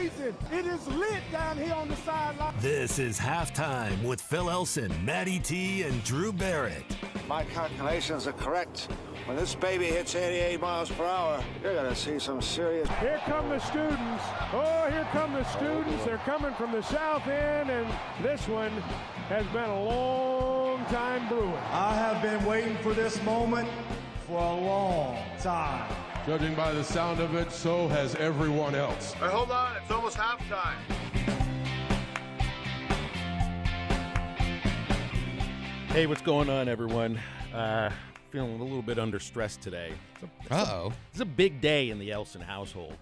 amazing. It is lit down here on the sideline. This is Halftime with Phil Elson, Matty T, and Drew Barrett. My calculations are correct. When this baby hits 88 miles per hour, you're going to see some serious... Here come the students. Oh, here come the students. They're coming from the south end, and this one has been a long time brewing. I have been waiting for this moment for a long time. Judging by the sound of it, so has everyone else. Hey, hold on. It's almost halftime. Hey, what's going on, everyone? Feeling a little bit under stress today. It's a big day in the Elson household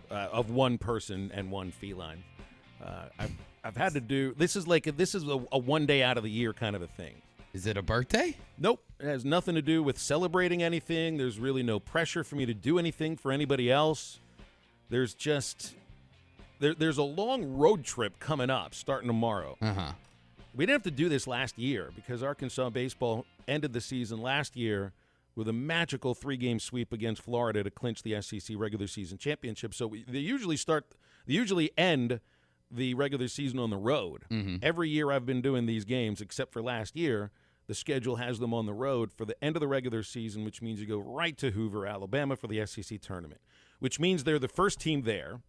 of one person and one feline. I've had to do this is a 1 day out of the year kind of a thing. Is it a birthday? Nope. It has nothing to do with celebrating anything. There's really no pressure for me to do anything for anybody else. There's just there's a long road trip coming up starting tomorrow. We didn't have to do this last year because Arkansas baseball ended the season last year with a magical 3-game sweep against Florida to clinch the SEC regular season championship. So they usually end the regular season on the road. Every year I've been doing these games, except for last year, the schedule has them on the road for the end of the regular season, which means you go right to Hoover, Alabama for the SEC tournament, which means they're the first team there,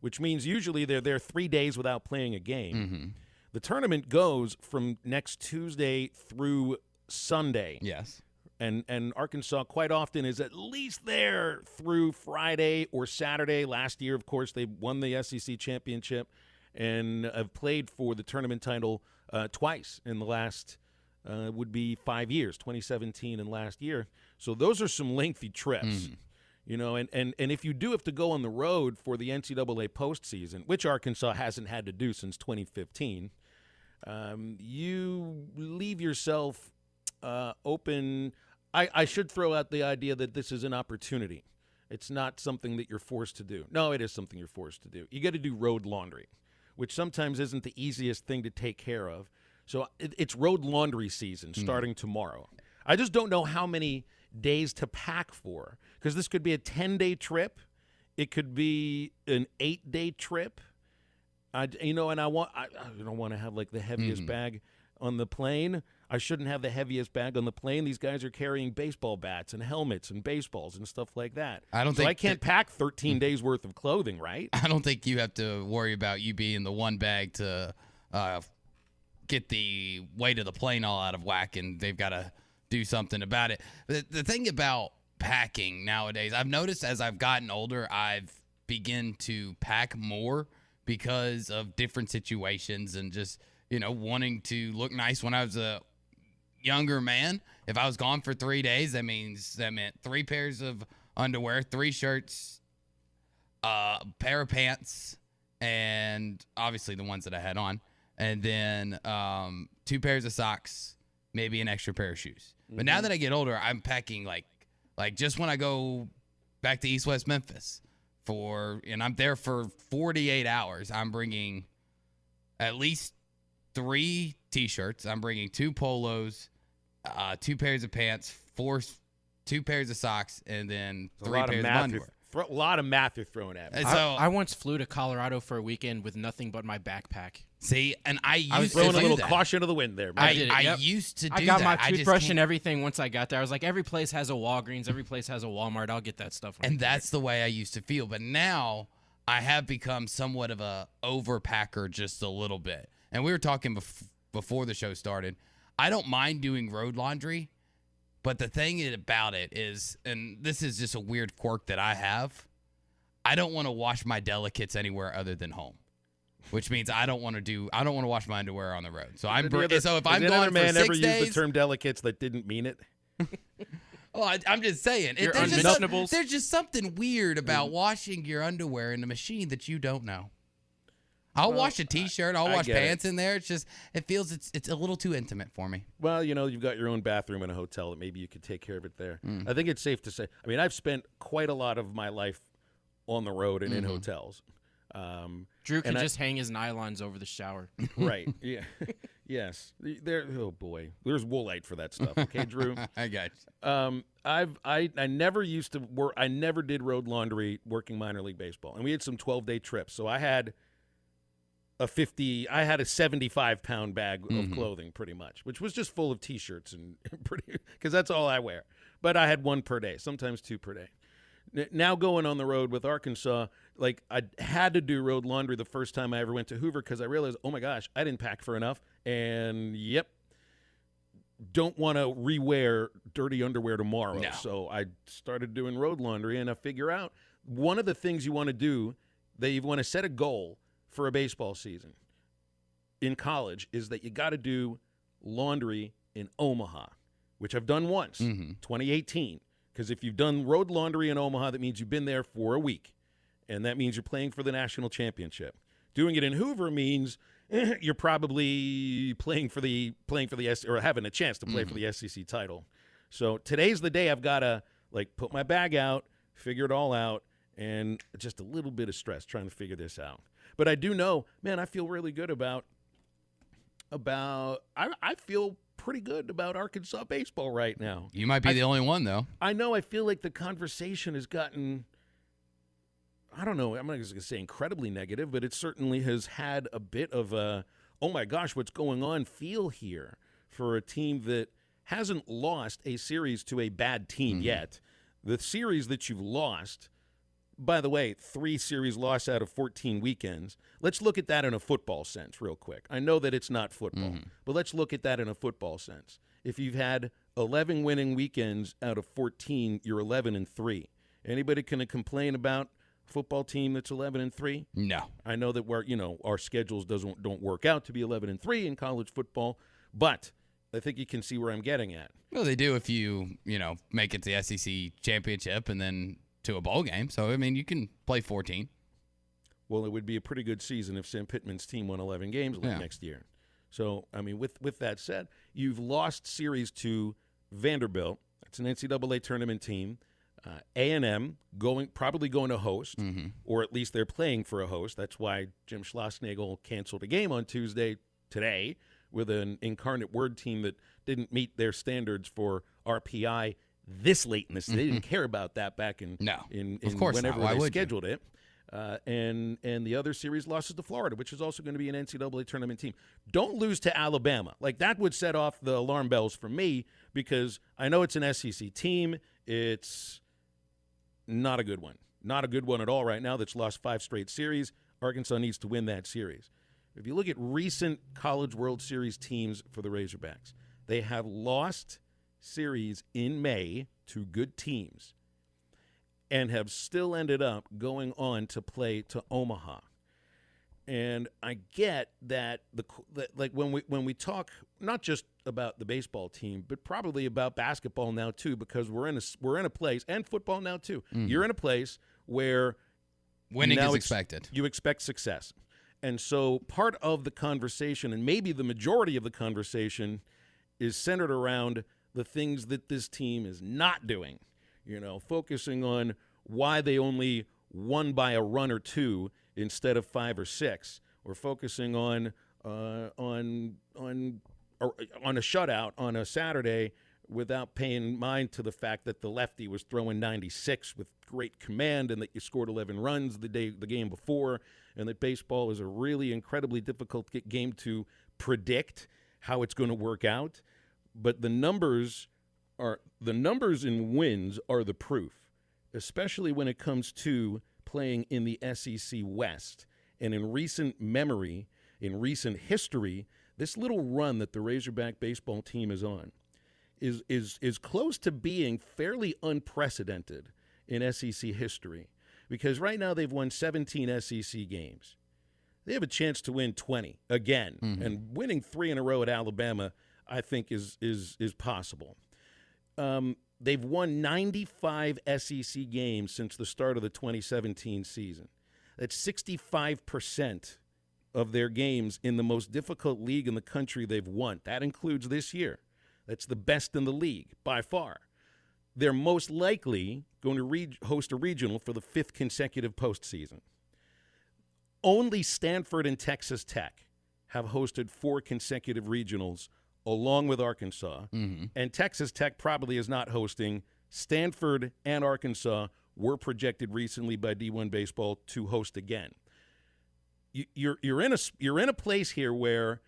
which means usually they're there 3 days without playing a game. The tournament goes from next Tuesday through Sunday. Yes. And Arkansas quite often is at least there through Friday or Saturday. Last year, of course, they won the SEC championship and have played for the tournament title twice in the last would be 5 years, 2017 and last year. So those are some lengthy trips. You know, and if you do have to go on the road for the NCAA postseason, which Arkansas hasn't had to do since 2015, you leave yourself open. I should throw out the idea that this is an opportunity. It's not something that you're forced to do. No, it is something you're forced to do. You got to do road laundry, which sometimes isn't the easiest thing to take care of. So it's road laundry season starting tomorrow. I just don't know how many days to pack for, because this could be a 10-day trip. It could be an 8-day trip. I don't want to have like the heaviest bag on the plane. I shouldn't have the heaviest bag on the plane. These guys are carrying baseball bats and helmets and baseballs and stuff like that. I can't pack 13 days worth of clothing, right? I don't think you have to worry about you being the one bag to get the weight of the plane all out of whack, and they've got to do something about it. The thing about packing nowadays, I've noticed as I've gotten older, I've begun to pack more because of different situations and just, wanting to look nice. When I was a younger man, if I was gone for 3 days, that meant 3 pairs of underwear, 3 shirts, a pair of pants, and obviously the ones that I had on, and then 2 pairs of socks, maybe an extra pair of shoes. But now that I get older, I'm packing like just when I go back to East West Memphis and I'm there for 48 hours, I'm bringing at least 3 T-shirts. I'm bringing 2 polos, 2 pairs of pants, 2 pairs of socks, and then 3 pairs of underwear. A lot of math you're throwing at me. So I once flew to Colorado for a weekend with nothing but my backpack. See, and I used to do that. I was throwing a little caution to the wind there. I used to do that. I got my toothbrush and everything once I got there. I was like, every place has a Walgreens, every place has a Walmart. I'll get that stuff. And that's the way I used to feel. But now I have become somewhat of a overpacker just a little bit. And we were talking before the show started. I don't mind doing road laundry, but the thing about it is, and this is just a weird quirk that I have, I don't want to wash my delicates anywhere other than home. Which means I don't want to wash my underwear on the road. So if I'm gone for 6 days, ever used the term delicates that didn't mean it? Well, I'm just saying. There's just something weird about washing your underwear in a machine that you don't know. I'll wash a T-shirt. I'll wash pants in there. It's just it feels it's a little too intimate for me. Well, you've got your own bathroom in a hotel that maybe you could take care of it there. I think it's safe to say. I mean, I've spent quite a lot of my life on the road and in hotels. Drew can just hang his nylons over the shower. Right. Yeah. Yes. Oh boy. There's Woolite for that stuff. Okay, Drew. I got you. I never used to work. I never did road laundry working minor league baseball, and we had some 12-day trips. So I had a 75-pound bag of clothing, pretty much, which was just full of T-shirts and because that's all I wear. But I had one per day, sometimes two per day. Now going on the road with Arkansas, like I had to do road laundry the first time I ever went to Hoover because I realized, oh my gosh, I didn't pack for enough, and don't want to rewear dirty underwear tomorrow. No. So I started doing road laundry, and I figure out one of the things you want to do, that you want to set a goal for a baseball season in college, is that you got to do laundry in Omaha, which I've done once, 2018. Because if you've done road laundry in Omaha, that means you've been there for a week, and that means you're playing for the national championship. Doing it in Hoover means you're probably playing for the or having a chance to play for the SEC title. So today's the day I've got to put my bag out, figure it all out, and just a little bit of stress trying to figure this out. But I do know, man, I feel really good about I feel pretty good about Arkansas baseball right now. You might be the only one, though. I know. I feel like the conversation has gotten, I don't know, I'm not going to say incredibly negative, but it certainly has had a bit of a, oh my gosh, what's going on feel here for a team that hasn't lost a series to a bad team yet. The series that you've lost, by the way, 3 series lost out of 14 weekends. Let's look at that in a football sense real quick. I know that it's not football, but let's look at that in a football sense. If you've had 11 winning weekends out of 14, you're 11-3. Anybody can complain about a football team that's 11-3? No. I know that our schedules don't work out to be 11-3 in college football, but I think you can see where I'm getting at. Well, they do if you make it to the SEC championship and then to a bowl game. So, I mean, you can play 14. Well, it would be a pretty good season if Sam Pittman's team won 11 games next year. So, I mean, with that said, you've lost series to Vanderbilt. That's an NCAA tournament team. A&M probably going to host, or at least they're playing for a host. That's why Jim Schlossnagle canceled a game on Tuesday today with an Incarnate Word team that didn't meet their standards for RPI this late in the season. They didn't care about that back in of course whenever not. Why they would scheduled it. And the other series losses to Florida, which is also going to be an NCAA tournament team. Don't lose to Alabama. That would set off the alarm bells for me because I know it's an SEC team. It's not a good one. Not a good one at all right now that's lost 5 straight series. Arkansas needs to win that series. If you look at recent College World Series teams for the Razorbacks, they have lost series in May to good teams and have still ended up going on to play to Omaha. And I get that when we talk not just about the baseball team, but probably about basketball now too, because we're in a place, and football now too. You're in a place where winning is expected. You expect success. And so part of the conversation, and maybe the majority of the conversation, is centered around the things that this team is not doing, focusing on why they only won by a run or 2 instead of 5 or 6, or focusing on a shutout on a Saturday without paying mind to the fact that the lefty was throwing 96 with great command and that you scored 11 runs the game before, and that baseball is a really incredibly difficult game to predict how it's going to work out. But the numbers in wins are the proof, especially when it comes to playing in the SEC West. And in recent memory, in recent history, this little run that the Razorback baseball team is on is close to being fairly unprecedented in SEC history, because right now they've won 17 SEC games. They have a chance to win 20 again, and winning 3 in a row at Alabama, I think, is possible. They've won 95 SEC games since the start of the 2017 season. That's 65% of their games in the most difficult league in the country they've won. That includes this year. That's the best in the league by far. They're most likely going to host a regional for the 5th consecutive postseason. Only Stanford and Texas Tech have hosted 4 consecutive regionals along with Arkansas, and Texas Tech probably is not hosting. Stanford and Arkansas were projected recently by D1 Baseball to host again. You're in a place here where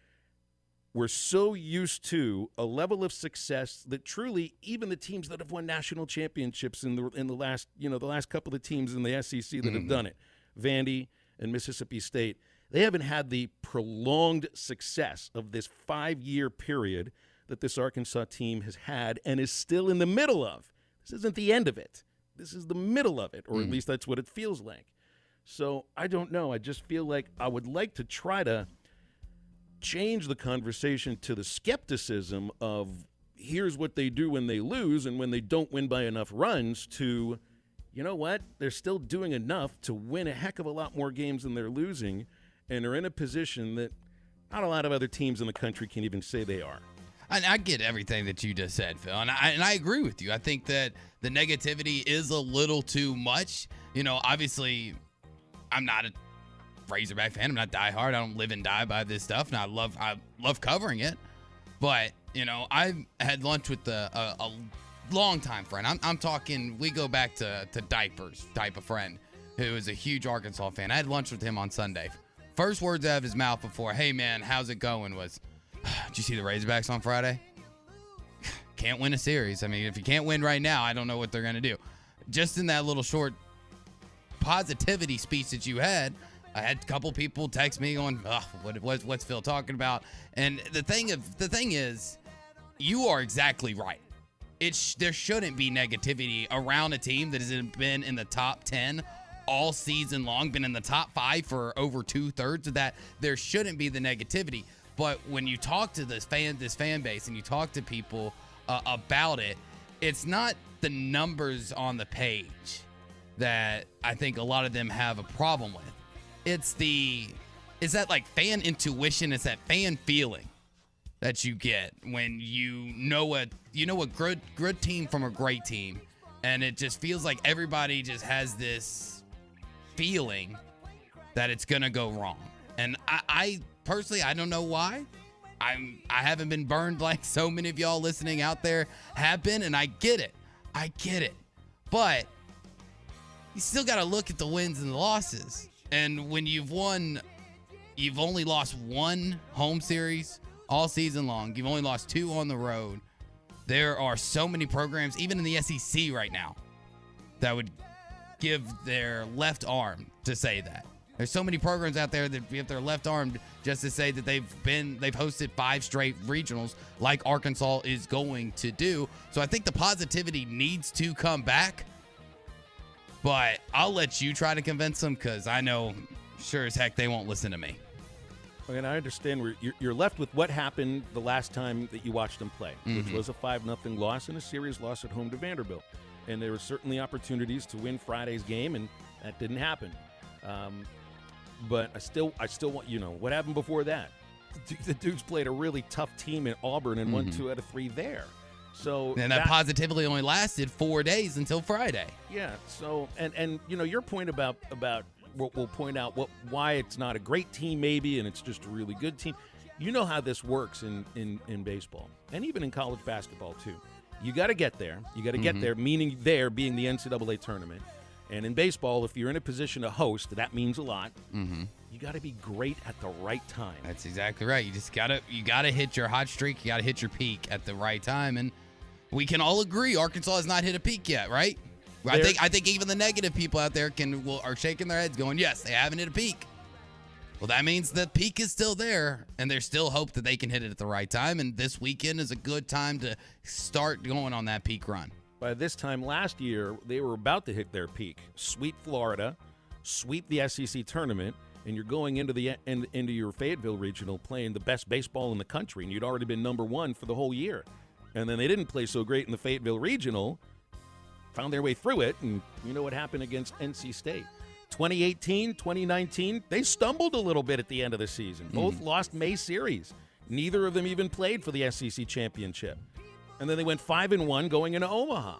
we're so used to a level of success that truly even the teams that have won national championships in the last couple of teams in the SEC that have done it, Vandy and Mississippi State, they haven't had the prolonged success of this 5-year period that this Arkansas team has had and is still in the middle of. This isn't the end of it. This is the middle of it, or at least that's what it feels like. So I don't know. I just feel like I would like to try to change the conversation to the skepticism of here's what they do when they lose and when they don't win by enough runs to, you know what, they're still doing enough to win a heck of a lot more games than they're losing and are in a position that not a lot of other teams in the country can even say they are. And I get everything that you just said, Phil, and I agree with you. I think that the negativity is a little too much. You know, obviously, I'm not a Razorback fan. I'm not diehard. I don't live and die by this stuff, and I love covering it. But, you know, I had lunch with a longtime friend. I'm talking, we go back to diapers type of friend who is a huge Arkansas fan. I had lunch with him on Sunday. First words out of his mouth before, hey, man, how's it going, was, did you see the Razorbacks on Friday? Can't win a series. I mean, if you can't win right now, I don't know what they're going to do. Just in that little short positivity speech that you had, I had a couple people text me going, what's Phil talking about? And the thing is, you are exactly right. There shouldn't be negativity around a team that has been in the top 10 all season long, been in the top 5 for over 2/3 of that. There shouldn't be the negativity. But when you talk to this fan base and you talk to people about it, it's not the numbers on the page that I think a lot of them have a problem with. It's that like fan intuition, it's that fan feeling that you get when you know a good team from a great team, and it just feels like everybody just has this feeling that it's gonna go wrong. And I personally, I don't know why. I haven't been burned like so many of y'all listening out there have been, and I get it. But you still got to look at the wins and the losses. And when you've only lost 1 home series all season long. You've only lost 2 on the road. There are so many programs, even in the SEC right now, that would give their left arm to say that. There's so many programs out there that give their left arm just to say that they've hosted 5 straight regionals like Arkansas is going to do. So I think the positivity needs to come back. But I'll let you try to convince them, because I know sure as heck they won't listen to me. And I understand you're left with what happened the last time that you watched them play, which was a 5-0 loss and a series loss at home to Vanderbilt. And there were certainly opportunities to win Friday's game, and that didn't happen. But I still want, what happened before that? The Dudes played a really tough team in Auburn and won 2 out of 3 there. So and that positively only lasted 4 days until Friday. Yeah. So and your point about we'll point out why it's not a great team maybe, and it's just a really good team. You know how this works in baseball and even in college basketball too. You got to get there. You got to get there, meaning there being the NCAA tournament. And in baseball, if you're in a position to host, that means a lot. You got to be great at the right time. That's exactly right. You gotta hit your hot streak. You gotta hit your peak at the right time. And we can all agree Arkansas has not hit a peak yet, right? I think even the negative people out there are shaking their heads, going, "Yes, they haven't hit a peak." Well, that means the peak is still there, and there's still hope that they can hit it at the right time. And this weekend is a good time to start going on that peak run. By this time last year, they were about to hit their peak. Sweep Florida, sweep the SEC tournament, and you're going into your Fayetteville regional playing the best baseball in the country, and you'd already been number 1 for the whole year. And then they didn't play so great in the Fayetteville regional, found their way through it, and you know what happened against NC State. 2018, 2019, they stumbled a little bit at the end of the season. Both lost May series. Neither of them even played for the SEC championship. And then they went 5-1 going into Omaha.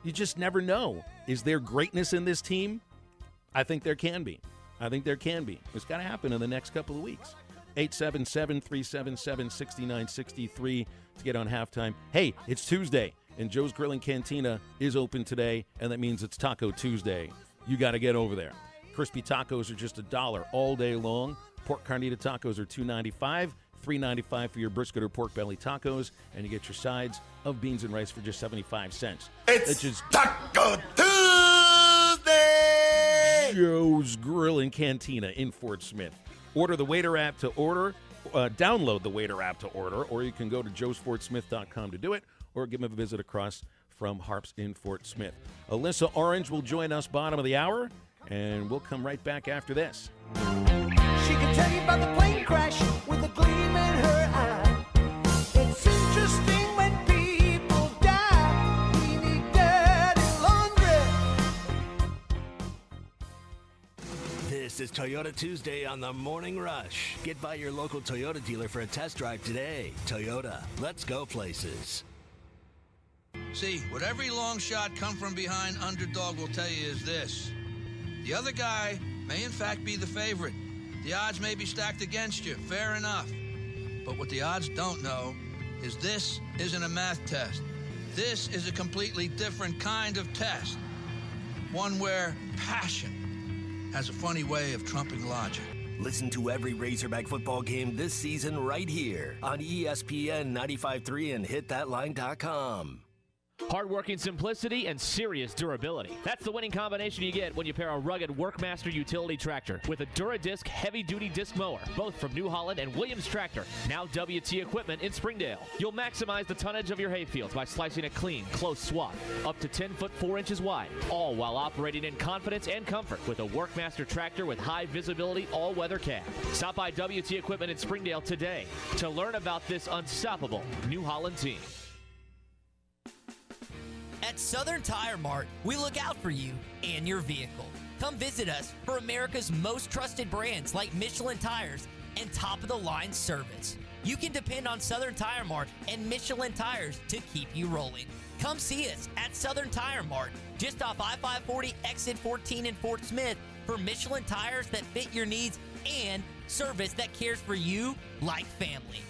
You just never know. Is there greatness in this team? I think there can be. It's got to happen in the next couple of weeks. 877-377-6963 to get on halftime. Hey, it's Tuesday, and Joe's Grill and Cantina is open today, and that means it's Taco Tuesday. You got to get over there. Crispy tacos are just $1 all day long. Pork carnita tacos are $2.95, $3.95 for your brisket or pork belly tacos, and you get your sides of beans and rice for just 75 cents. It's just Taco Tuesday! Joe's Grill and Cantina in Fort Smith. Order the Waiter app to order. Download the Waiter app to order, or you can go to joesfortsmith.com to do it, or give them a visit across from Harps in Fort Smith. Alyssa Orange will join us bottom of the hour, and we'll come right back after this. She can tell you about the plane crash with a gleam in her eye. It's interesting when people die. We need dirty laundry. This is Toyota Tuesday on the Morning Rush. Get by your local Toyota dealer for a test drive today. Toyota, let's go places. See, what every long shot come from behind underdog will tell you is this. The other guy may in fact be the favorite. The odds may be stacked against you, fair enough. But what the odds don't know is this isn't a math test. This is a completely different kind of test. One where passion has a funny way of trumping logic. Listen to every Razorback football game this season right here on ESPN 95.3 and hitthatline.com. Hardworking simplicity and serious durability. That's the winning combination you get when you pair a rugged Workmaster utility tractor with a Dura-Disc heavy-duty disc mower, both from New Holland and Williams Tractor, now WT Equipment in Springdale. You'll maximize the tonnage of your hayfields by slicing a clean, close swath, up to 10 foot 4 inches wide, all while operating in confidence and comfort with a Workmaster tractor with high visibility all-weather cab. Stop by WT Equipment in Springdale today to learn about this unstoppable New Holland team. At Southern Tire Mart, we look out for you and your vehicle. Come visit us for America's most trusted brands like Michelin Tires and top-of-the-line service. You can depend on Southern Tire Mart and Michelin Tires to keep you rolling. Come see us at Southern Tire Mart, just off I-540 exit 14 in Fort Smith, for Michelin tires that fit your needs and service that cares for you like family.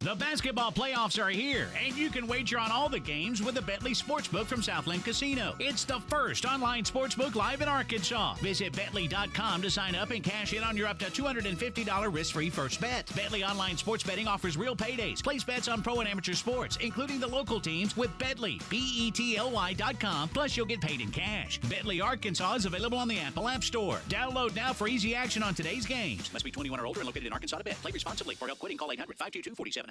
The basketball playoffs are here, and you can wager on all the games with the Bentley Sportsbook from Southland Casino. It's the first online sportsbook live in Arkansas. Visit Bentley.com to sign up and cash in on your up to $250 risk-free first bet. Bentley Online Sports Betting offers real paydays. Place bets on pro and amateur sports, including the local teams, with Bentley, BETLY.com, plus you'll get paid in cash. Bentley Arkansas is available on the Apple App Store. Download now for easy action on today's games. Must be 21 or older and located in Arkansas to bet. Play responsibly. For help quitting, call 800-522-4700.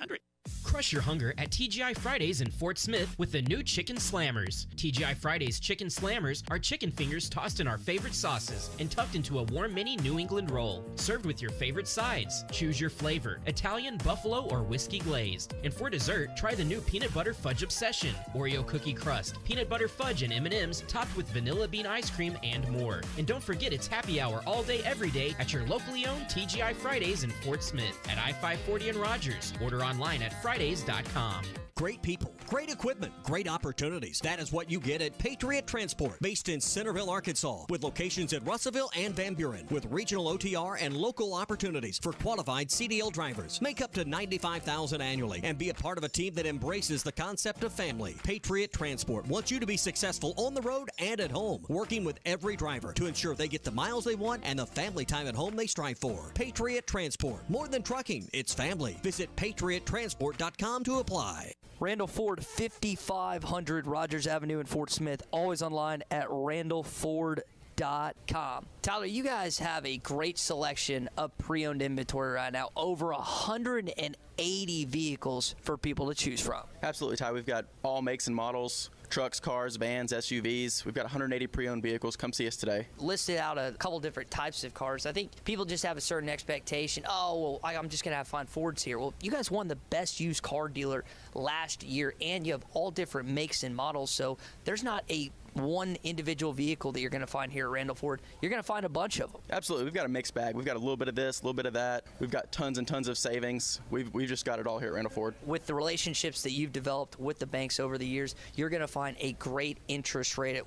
Crush your hunger at TGI Fridays in Fort Smith with the new Chicken Slammers. TGI Fridays Chicken Slammers are chicken fingers tossed in our favorite sauces and tucked into a warm mini New England roll. Served with your favorite sides. Choose your flavor, Italian, buffalo, or whiskey glazed. And for dessert, try the new Peanut Butter Fudge Obsession. Oreo cookie crust, peanut butter fudge and M&Ms topped with vanilla bean ice cream and more. And don't forget it's happy hour all day every day at your locally owned TGI Fridays in Fort Smith at I-540 and Rogers. Order online at Fridays.com. Great people, great equipment, great opportunities. That is what you get at Patriot Transport, based in Centerville, Arkansas, with locations in Russellville and Van Buren, with regional OTR and local opportunities for qualified CDL drivers. Make up to $95,000 annually and be a part of a team that embraces the concept of family. Patriot Transport wants you to be successful on the road and at home, working with every driver to ensure they get the miles they want and the family time at home they strive for. Patriot Transport, more than trucking, it's family. Visit patriottransport.com to apply. Randall Ford, 5500 Rogers Avenue in Fort Smith. Always online at randallford.com. Tyler, you guys have a great selection of pre-owned inventory right now. Over 180 vehicles for people to choose from. Absolutely, Ty. We've got all makes and models. Trucks, cars, vans, SUVs. We've got 180 pre-owned vehicles. Come see us today. Listed out a couple different types of cars. I think people just have a certain expectation. Oh, well, I'm just going to have fine Fords here. Well, you guys won the best used car dealer last year, and you have all different makes and models. So there's not a one individual vehicle that you're going to find here at Randall Ford. You're going to find a bunch of them. Absolutely. We've got a mixed bag. We've got a little bit of this, a little bit of that. We've got tons and tons of savings. We've just got it all here at Randall Ford. With the relationships that you've developed with the banks over the years, you're going to find a great interest rate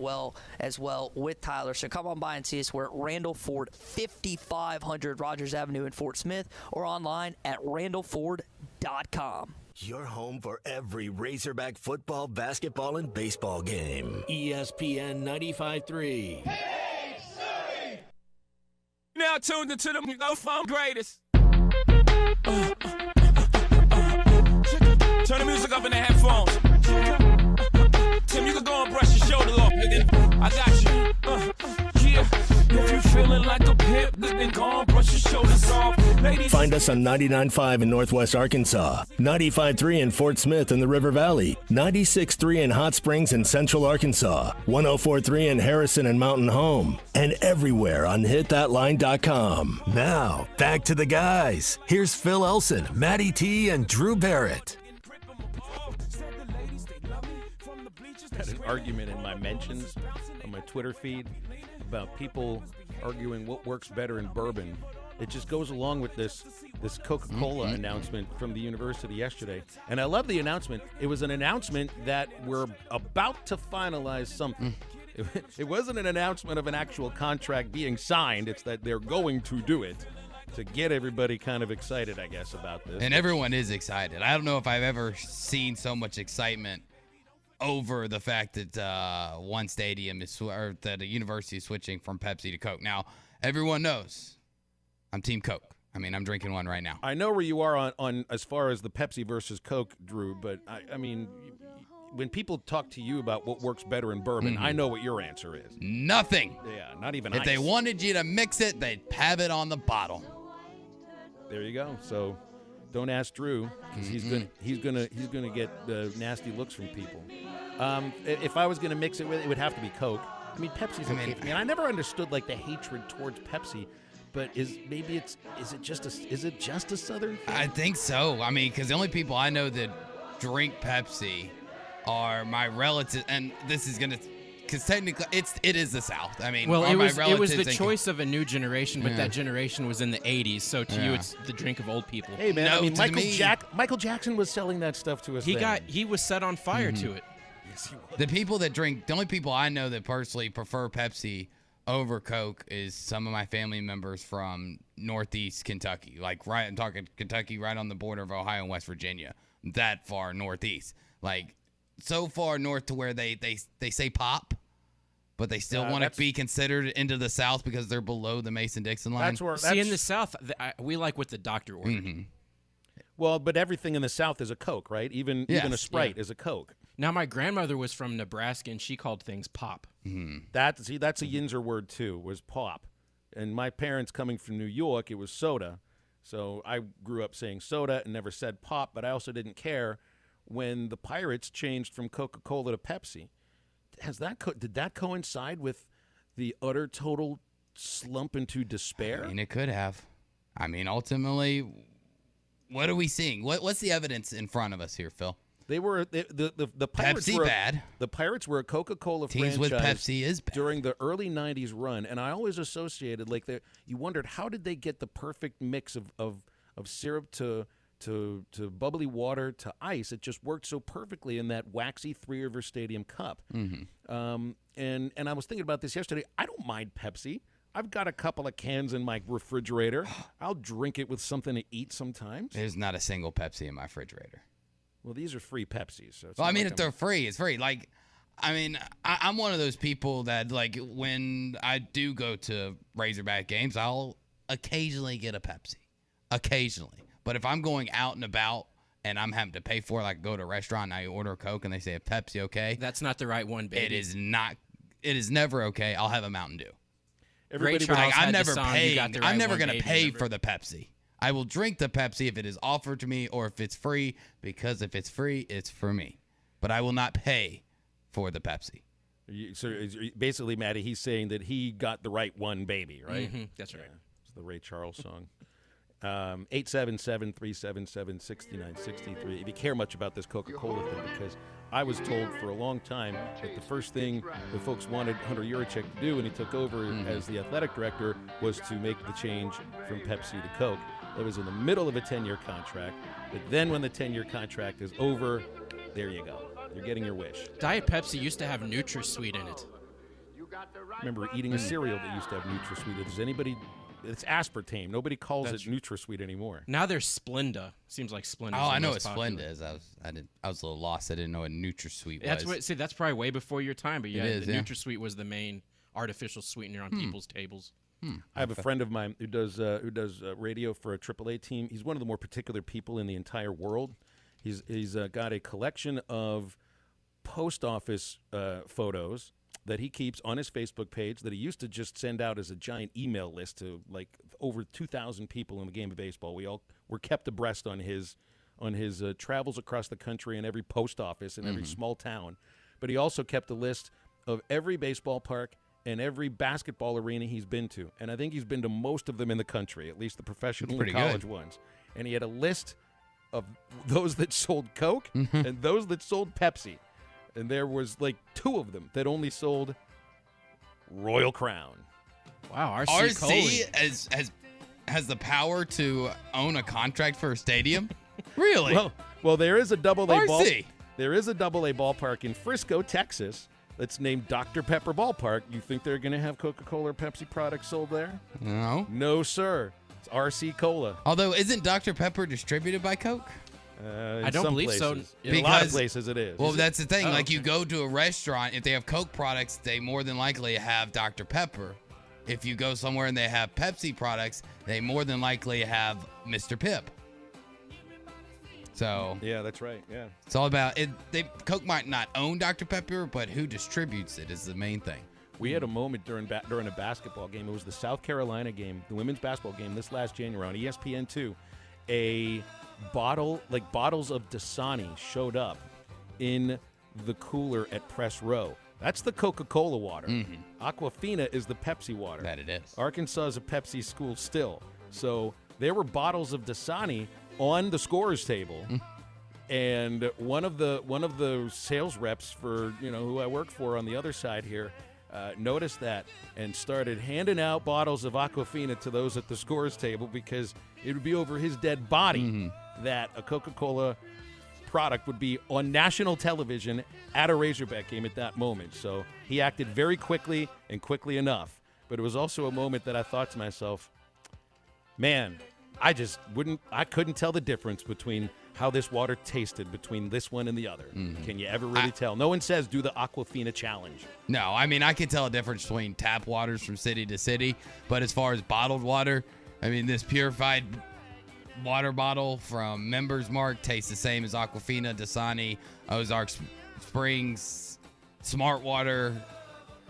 as well with Tyler. So come on by and see us. We're at Randall Ford, 5500 Rogers Avenue in Fort Smith, or online at randallford.com. Your home for every Razorback football, basketball, and baseball game. ESPN 95.3. Now tuned into the phone greatest. Turn the music up in the headphones. Tim, you can go and brush your shoulder off, nigga. I got you. Yeah. If you feeling like a pimp, then go and brush your shoulders off. Ladies. Find us on 99.5 in Northwest Arkansas, 95.3 in Fort Smith and the River Valley, 96.3 in Hot Springs and Central Arkansas, 104.3 in Harrison and Mountain Home, and everywhere on hitthatline.com. Now, back to the guys. Here's Phil Elson, Matty T, and Drew Barrett. Had an argument in my mentions on my Twitter feed about people arguing what works better in bourbon. It just goes along with this Coca-Cola announcement from the university yesterday. And I love the announcement. It was an announcement that we're about to finalize something. It wasn't an announcement of an actual contract being signed. It's that they're going to do it to get everybody kind of excited, I guess, about this. And everyone is excited. I don't know if I've ever seen so much excitement over the fact that one stadium or that a university is switching from Pepsi to Coke. Now, everyone knows I'm Team Coke. I mean, I'm drinking one right now. I know where you are on as far as the Pepsi versus Coke, Drew, but I mean, when people talk to you about what works better in bourbon, I know what your answer is. Nothing. Yeah, not even If ice. they wanted you to mix it, they'd have it on the bottle. There you go. So don't ask Drew, because he's gonna get nasty looks from people. If I was gonna mix it with it, would have to be Coke. I mean, Pepsi's okay for me. And I never understood like the hatred towards Pepsi, but is it just a Southern thing? I think so. I mean, because the only people I know that drink Pepsi are my relatives, and this is gonna. Because technically, it is the South. I mean, well, it was the and choice of a new generation, but that generation was in the 80s. So to you, it's the drink of old people. Hey man, I mean, Michael Jackson was selling that stuff to us. He was set on fire to it. Yes, he was. The only people I know that personally prefer Pepsi over Coke is some of my family members from Northeast Kentucky. I'm talking Kentucky, right on the border of Ohio and West Virginia. That far northeast, like so far north to where they say pop. But they still want to be considered into the South because they're below the Mason-Dixon line. See, in the South, we like what the doctor ordered. Well, but everything in the South is a Coke, right? Even a Sprite is a Coke. Now, my grandmother was from Nebraska, and she called things pop. That's a Yinzer word, too, was pop. And my parents coming from New York, it was soda. So I grew up saying soda and never said pop, but I also didn't care when the Pirates changed from Coca-Cola to Pepsi. Did that coincide with the utter total slump into despair? I mean, it could have. I mean, ultimately, what are we seeing? What's the evidence in front of us here, Phil? The Pirates Pepsi were bad. The Pirates were a Coca-Cola Teams franchise with Pepsi is bad. during the early '90s run, and I always associated you wondered how did they get the perfect mix of syrup to bubbly water to ice. It just worked so perfectly in that waxy Three River Stadium cup. And I was thinking about this yesterday. I don't mind Pepsi. I've got a couple of cans in my refrigerator. I'll drink it with something to eat sometimes. There's not a single Pepsi in my refrigerator. Well, these are free Pepsis. So well, I mean, if they're free, it's free. I'm one of those people that, when I do go to Razorback games, I'll occasionally get a Pepsi. Occasionally. But if I'm going out and about and I'm having to pay for it, go to a restaurant and I order a Coke and they say a Pepsi, okay? That's not the right one, baby. It is not. It is never okay. I'll have a Mountain Dew. I'm never going to pay for the Pepsi. I will drink the Pepsi if it is offered to me or if it's free, because if it's free, it's for me. But I will not pay for the Pepsi. So basically, Matty, he's saying that he got the right one, baby, right? Mm-hmm. That's right. It's the Ray Charles song. 877-377-6963. If you care much about this Coca-Cola thing, because I was told for a long time that the first thing the folks wanted Hunter Yurachek to do when he took over as the athletic director was to make the change from Pepsi to Coke. That was in the middle of a 10-year contract. But then when the 10-year contract is over, there you go. You're getting your wish. Diet Pepsi used to have NutraSweet in it. Remember eating a cereal that used to have NutraSweet. Does anybody? It's aspartame. Nobody calls it NutraSweet anymore. Now there's Splenda. Seems like Splenda. Oh, I know what Splenda is. I was a little lost. I didn't know what NutraSweet was. That's probably way before your time. But yeah, It is, the yeah. NutraSweet was the main artificial sweetener on people's tables. I have a friend of mine who does radio for a AAA team. He's one of the more particular people in the entire world. He's got a collection of post office photos that he keeps on his Facebook page that he used to just send out as a giant email list to like over 2,000 people in the game of baseball. We all were kept abreast on his travels across the country and every post office in every small town. But he also kept a list of every baseball park and every basketball arena he's been to. And I think he's been to most of them in the country, at least the professional and college ones. And he had a list of those that sold Coke and those that sold Pepsi. And there was like 2 of them that only sold Royal Crown. Wow, RC has the power to own a contract for a stadium? Really? Well, there is a double-A ball. RC. There is a double-A ballpark in Frisco, Texas, that's named Dr. Pepper Ballpark. You think they're going to have Coca-Cola or Pepsi products sold there? No. No, sir. It's RC Cola. Although, isn't Dr. Pepper distributed by Coke? I don't believe so. In a lot of places it is. Well, that's the thing. Like, you go to a restaurant, if they have Coke products, they more than likely have Dr. Pepper. If you go somewhere and they have Pepsi products, they more than likely have Mr. Pip. So yeah, that's right. Yeah, it's all about it. Coke might not own Dr. Pepper, but who distributes it is the main thing. We had a moment during a basketball game. It was the South Carolina game, the women's basketball game this last January on ESPN2. Bottles of Dasani showed up in the cooler at Press Row. That's the Coca-Cola water. Aquafina is the Pepsi water. That it is. Arkansas is a Pepsi school still. So there were bottles of Dasani on the scorer's table. And one of the sales reps for, who I work for on the other side here noticed that and started handing out bottles of Aquafina to those at the scorer's table because it would be over his dead body that a Coca-Cola product would be on national television at a Razorback game at that moment. So he acted very quickly and quickly enough. But it was also a moment that I thought to myself, man, I couldn't tell the difference between how this water tasted between this one and the other. Can you ever really tell? No one says do the Aquafina challenge. No, I mean, I can tell a difference between tap waters from city to city. But as far as bottled water, I mean, this purified water bottle from Members Mark tastes the same as Aquafina, Dasani, Ozark Springs, Smart Water,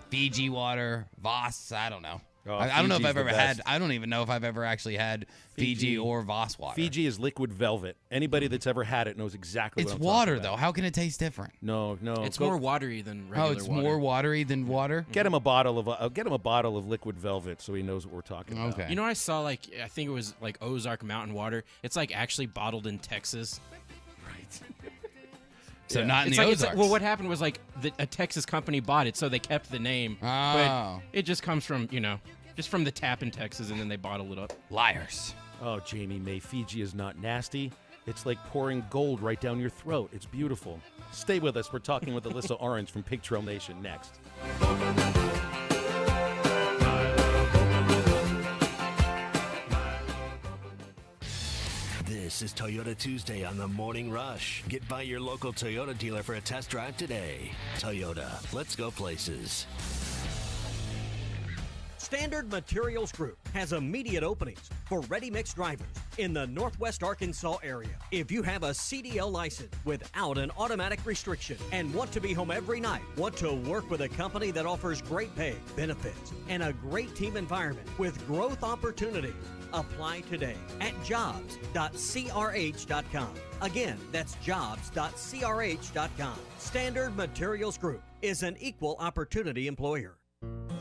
Fiji water, Voss. I don't know. I don't know if I've ever had. I don't even know if I've ever actually had Fiji or Voss water. Fiji is liquid velvet. Anybody that's ever had it knows exactly what I'm talking about. It's water, though. How can it taste different? No. It's more watery than regular water. Oh, it's more watery than water? Get him a bottle of liquid velvet so he knows what we're talking about. Okay. You know, I saw I think it was like Ozark Mountain water. It's like actually bottled in Texas. Right. So not in the Ozarks. Well, what happened was a Texas company bought it, so they kept the name. Oh. But it just comes from, just from the tap in Texas, and then they bottle it up. Liars. Oh, Jamie May, Fiji is not nasty. It's like pouring gold right down your throat. It's beautiful. Stay with us. We're talking with Alyssa Orange from Pig Trail Nation next. This is Toyota Tuesday on the Morning Rush. Get by your local Toyota dealer for a test drive today. Toyota, let's go places. Standard Materials Group has immediate openings for ready-mix drivers in the Northwest Arkansas area. If you have a CDL license without an automatic restriction and want to be home every night, want to work with a company that offers great pay, benefits, and a great team environment with growth opportunities, apply today at jobs.crh.com. Again, that's jobs.crh.com. Standard Materials Group is an equal opportunity employer.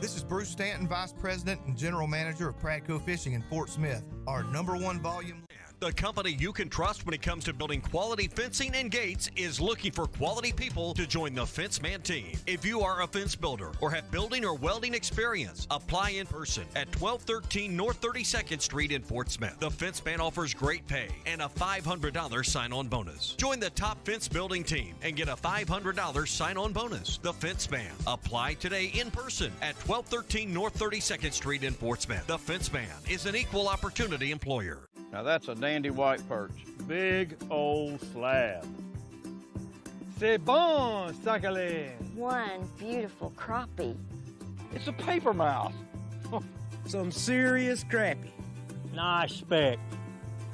This is Bruce Stanton, Vice President and General Manager of Pradco Fishing in Fort Smith. Our #1 volume. the company you can trust when it comes to building quality fencing and gates, is looking for quality people to join the Fenceman team. If you are a fence builder or have building or welding experience, apply in person at 1213 North 32nd Street in Fort Smith. The Fenceman offers great pay and a $500 sign-on bonus. Join the top fence building team and get a $500 sign-on bonus. The Fenceman. Apply today in person at 1213 North 32nd Street in Fort Smith. The Fenceman is an equal opportunity employer. Now that's a dandy white perch. Big old slab. C'est bon, sacalé. One beautiful crappie. It's a paper mouse. Some serious crappie. Nice speck.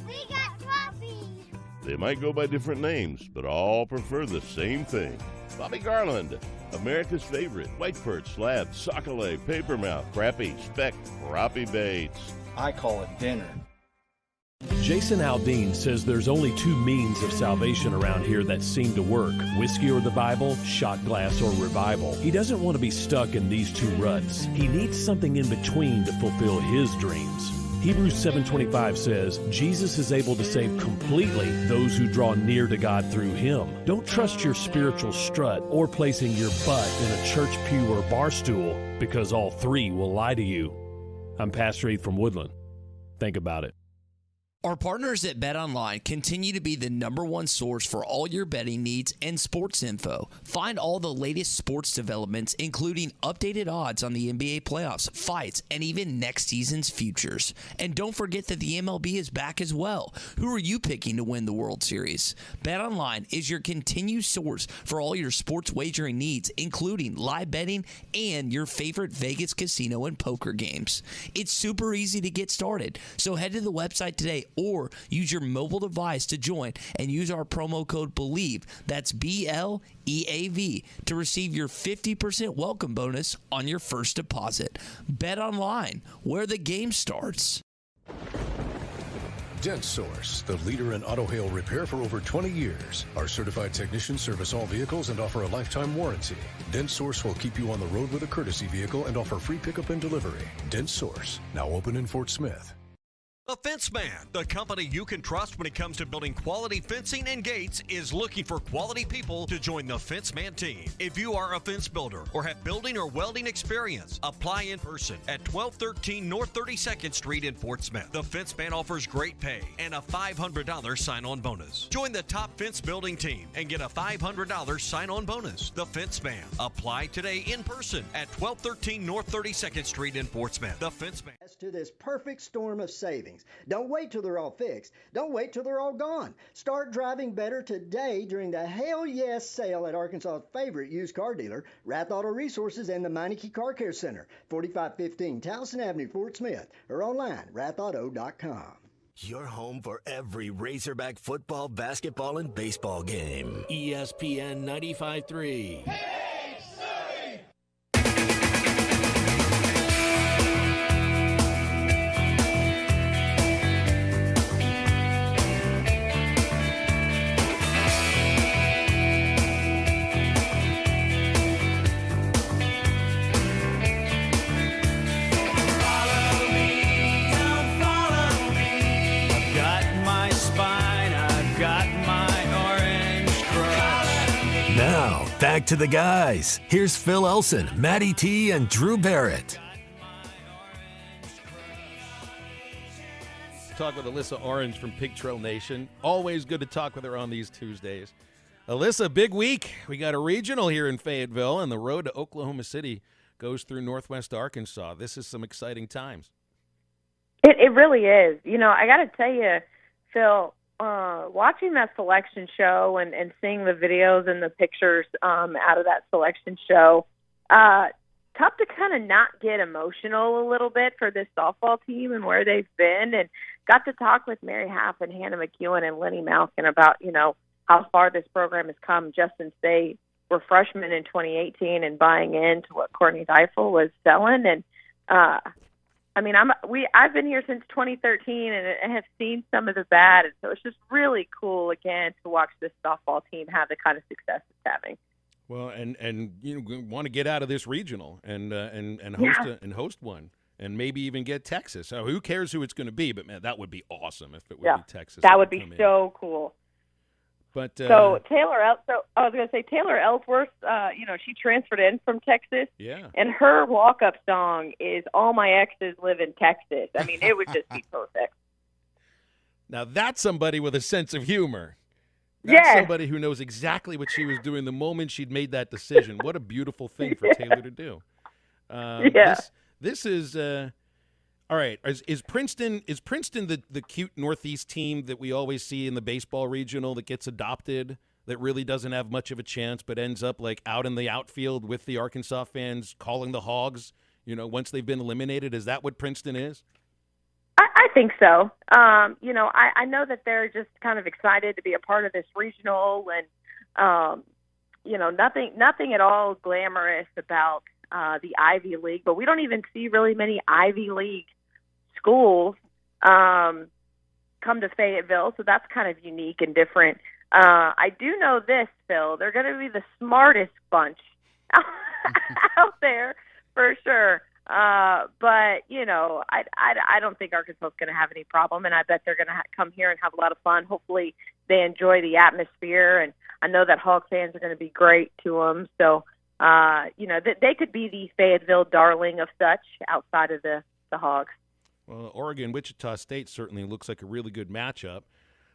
We got crappies. They might go by different names, but all prefer the same thing. Bobby Garland, America's favorite white perch, slab, sockeye, papermouth, crappie, speck, crappie baits. I call it dinner. Jason Aldean says there's only two means of salvation around here that seem to work: whiskey or the Bible, shot glass or revival. He doesn't want to be stuck in these two ruts. He needs something in between to fulfill his dreams. Hebrews 7:25 says, Jesus is able to save completely those who draw near to God through him. Don't trust your spiritual strut or placing your butt in a church pew or bar stool, because all three will lie to you. I'm Pastor Heath from Woodland. Think about it. Our partners at BetOnline continue to be the #1 source for all your betting needs and sports info. Find all the latest sports developments, including updated odds on the NBA playoffs, fights, and even next season's futures. And don't forget that the MLB is back as well. Who are you picking to win the World Series? BetOnline is your continued source for all your sports wagering needs, including live betting and your favorite Vegas casino and poker games. It's super easy to get started, so head to the website today or use your mobile device to join and use our promo code BELIEVE, that's BLEAV, to receive your 50% welcome bonus on your first deposit. Bet online, where the game starts. Dent Source, the leader in auto hail repair for over 20 years. Our certified technicians service all vehicles and offer a lifetime warranty. Dent Source will keep you on the road with a courtesy vehicle and offer free pickup and delivery. Dent Source, now open in Fort Smith. The Fenceman, the company you can trust when it comes to building quality fencing and gates, is looking for quality people to join the Fenceman team. If you are a fence builder or have building or welding experience, apply in person at 1213 North 32nd Street in Fort Smith. The Fenceman offers great pay and a $500 sign-on bonus. Join the top fence building team and get a $500 sign-on bonus. The Fenceman. Apply today in person at 1213 North 32nd Street in Fort Smith. The Fenceman. As to this perfect storm of savings. Don't wait till they're all fixed. Don't wait till they're all gone. Start driving better today during the Hell Yes sale at Arkansas's favorite used car dealer, Rath Auto Resources and the Meineke Car Care Center, 4515 Towson Avenue, Fort Smith, or online, rathauto.com. Your home for every Razorback football, basketball, and baseball game. ESPN 95.3. Back to the guys. Here's Phil Elson, Matty T, and Drew Barrett. Talk with Alyssa Orange from Pig Trail Nation. Always good to talk with her on these Tuesdays. Alyssa, big week. We got a regional here in Fayetteville, and the road to Oklahoma City goes through northwest Arkansas. This is some exciting times. It really is. You know, I got to tell you, Phil, watching that selection show and seeing the videos and the pictures out of that selection show, tough to kind of not get emotional a little bit for this softball team and where they've been, and got to talk with Mary Half and Hannah McEwen and Lenny Malkin about, you know, how far this program has come just since they were freshmen in 2018 and buying into what Courtney Deifel was selling. And I mean, I've been here since 2013 and have seen some of the bad, and so it's just really cool again to watch this softball team have the kind of success it's having. Well, and you know, want to get out of this regional and host one. and maybe even get Texas. So who cares who it's going to be? But, man, that would be awesome if it would be Texas. That would be so cool. But so I was going to say Taylor Ellsworth, she transferred in from Texas. Yeah. And her walk-up song is All My Exes Live in Texas. I mean, it would just be perfect. Now, that's somebody with a sense of humor. That's somebody who knows exactly what she was doing the moment she'd made that decision. What a beautiful thing for Taylor to do. This is all right. Is Princeton the cute Northeast team that we always see in the baseball regional that gets adopted, that really doesn't have much of a chance but ends up like out in the outfield with the Arkansas fans calling the Hogs, once they've been eliminated? Is that what Princeton is? I think so. I know that they're just kind of excited to be a part of this regional, and nothing at all glamorous about the Ivy League, but we don't even see really many Ivy League schools come to Fayetteville, so that's kind of unique and different. I do know this, Phil. They're going to be the smartest bunch out there for sure. But I don't think Arkansas is going to have any problem, and I bet they're going to come here and have a lot of fun. Hopefully they enjoy the atmosphere, and I know that Hog fans are going to be great to them. So, they could be the Fayetteville darling of such outside of the Hogs. Well, Oregon, Wichita State certainly looks like a really good matchup.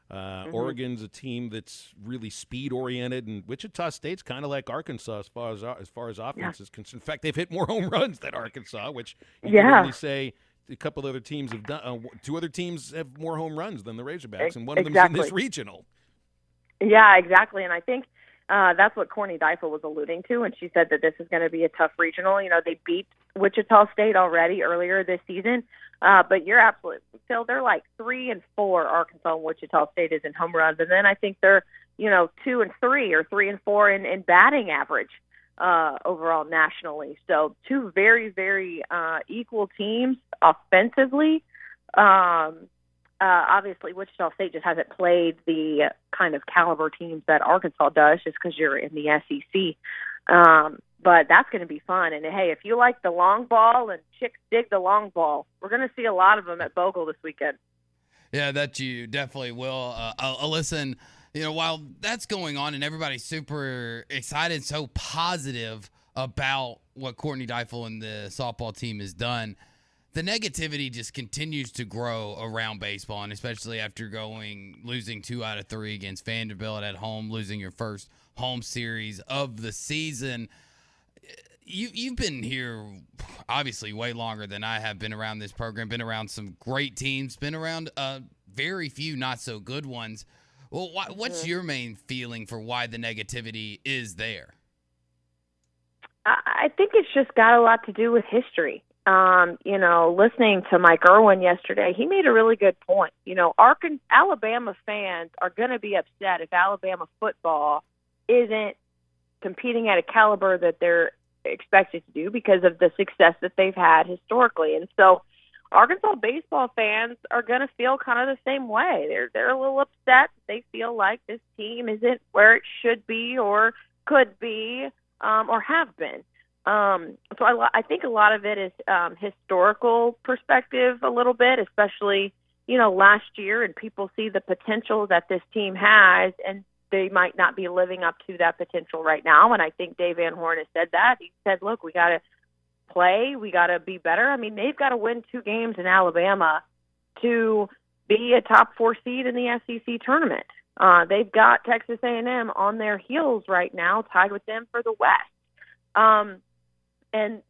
Oregon's a team that's really speed-oriented, and Wichita State's kind of like Arkansas as far as offense is concerned. In fact, they've hit more home runs than Arkansas, which you can only say a couple other teams have done. Two other teams have more home runs than the Razorbacks, and one of them is in this regional. Yeah, exactly, and I think that's what Corny Deifel was alluding to, and she said that this is going to be a tough regional. They beat Wichita State already earlier this season, but you're absolutely, Phil, they're like 3-4, Arkansas and Wichita State is in home runs, and then I think they're 2-3 or 3-4 in batting average overall nationally. So two very, very equal teams offensively. Obviously, Wichita State just hasn't played the kind of caliber teams that Arkansas does just because you're in the SEC. But that's going to be fun. And, hey, if you like the long ball and chicks dig the long ball, we're going to see a lot of them at Bogle this weekend. Yeah, that you definitely will. Alyssa, while that's going on and everybody's super excited, so positive about what Courtney Deifel and the softball team has done, the negativity just continues to grow around baseball, and especially after losing 2 out of 3 against Vanderbilt at home, losing your first home series of the season. You've been here obviously way longer than I have, been around this program, been around some great teams, been around very few not so good ones. Well, what's your main feeling for why the negativity is there? I think it's just got a lot to do with history. Listening to Mike Irwin yesterday, he made a really good point. Alabama fans are going to be upset if Alabama football isn't competing at a caliber that they're expected to do because of the success that they've had historically. And so Arkansas baseball fans are going to feel kind of the same way. They're a little upset. They feel like this team isn't where it should be or could be or have been. So I think a lot of it is historical perspective a little bit, especially, last year, and people see the potential that this team has, and they might not be living up to that potential right now. And I think Dave Van Horn has said that. He said, look, we got to play. We got to be better. I mean, they've got to win 2 games in Alabama to be a top 4 seed in the SEC tournament. They've got Texas A&M on their heels right now, tied with them for the West. And,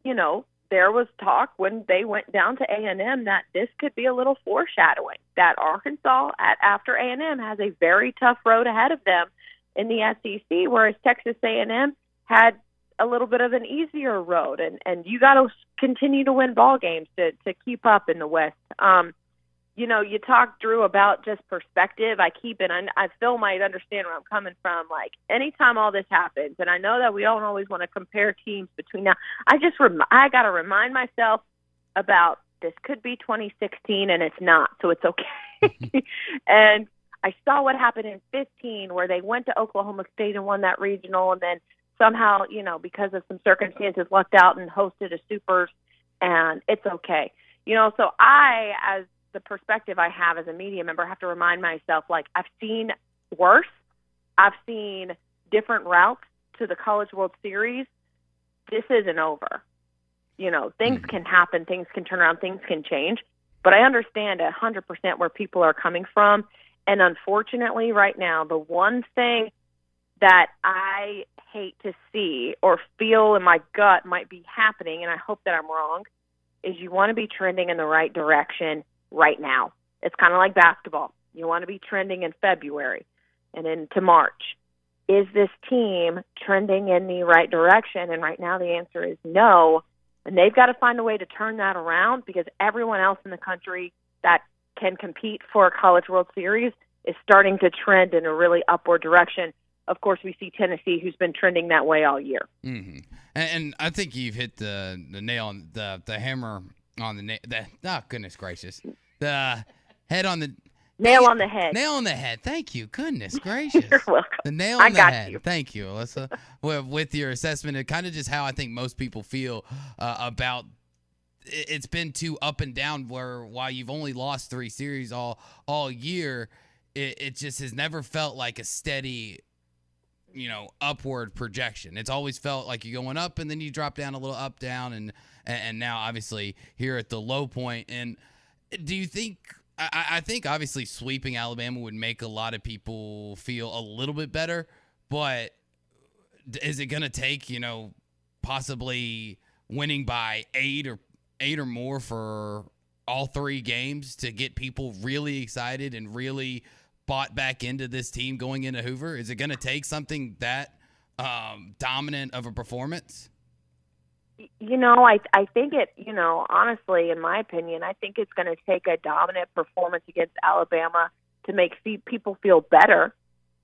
there was talk when they went down to A&M that this could be a little foreshadowing, that Arkansas, after A&M, has a very tough road ahead of them in the SEC, whereas Texas A&M had a little bit of an easier road. And you got to continue to win ball games to keep up in the West. You talked, Drew, about just perspective. I Phil might understand where I'm coming from. Like, anytime all this happens, and I know that we don't always want to compare teams between now, I got to remind myself about this could be 2016, and it's not, so it's okay. And I saw what happened in 15, where they went to Oklahoma State and won that regional, and then somehow, because of some circumstances, lucked out and hosted a Supers and it's okay. So I, as the perspective I have as a media member, have to remind myself, like, I've seen worse. I've seen different routes to the College World Series. This isn't over. Things can happen, things can turn around, things can change. But I understand 100% where people are coming from. And unfortunately, right now, the one thing that I hate to see or feel in my gut might be happening, and I hope that I'm wrong, is you want to be trending in the right direction right now. It's kind of like basketball. You want to be trending in February and into March. Is this team trending in the right direction? And right now the answer is no. And they've got to find a way to turn that around, because everyone else in the country that can compete for a College World Series is starting to trend in a really upward direction. Of course, we see Tennessee, who's been trending that way all year. Mm-hmm. And I think you've hit the nail on the hammer on the goodness gracious. The head on the nail on the head. Nail on the head. Thank you. Goodness gracious. You're welcome. The nail on the head. You. Thank you, Alyssa. With your assessment, and kind of just how I think most people feel about it's been too up and down, where while you've only lost 3 series all year, it just has never felt like a steady, upward projection. It's always felt like you're going up and then you drop down a little, up, down, and now obviously here at the low point. And do you think, I think obviously sweeping Alabama would make a lot of people feel a little bit better, but is it going to take, possibly winning by 8 or more for all 3 games to get people really excited and really bought back into this team going into Hoover? Is it going to take something that dominant of a performance? I think it, honestly, in my opinion, I think it's going to take a dominant performance against Alabama to make people feel better.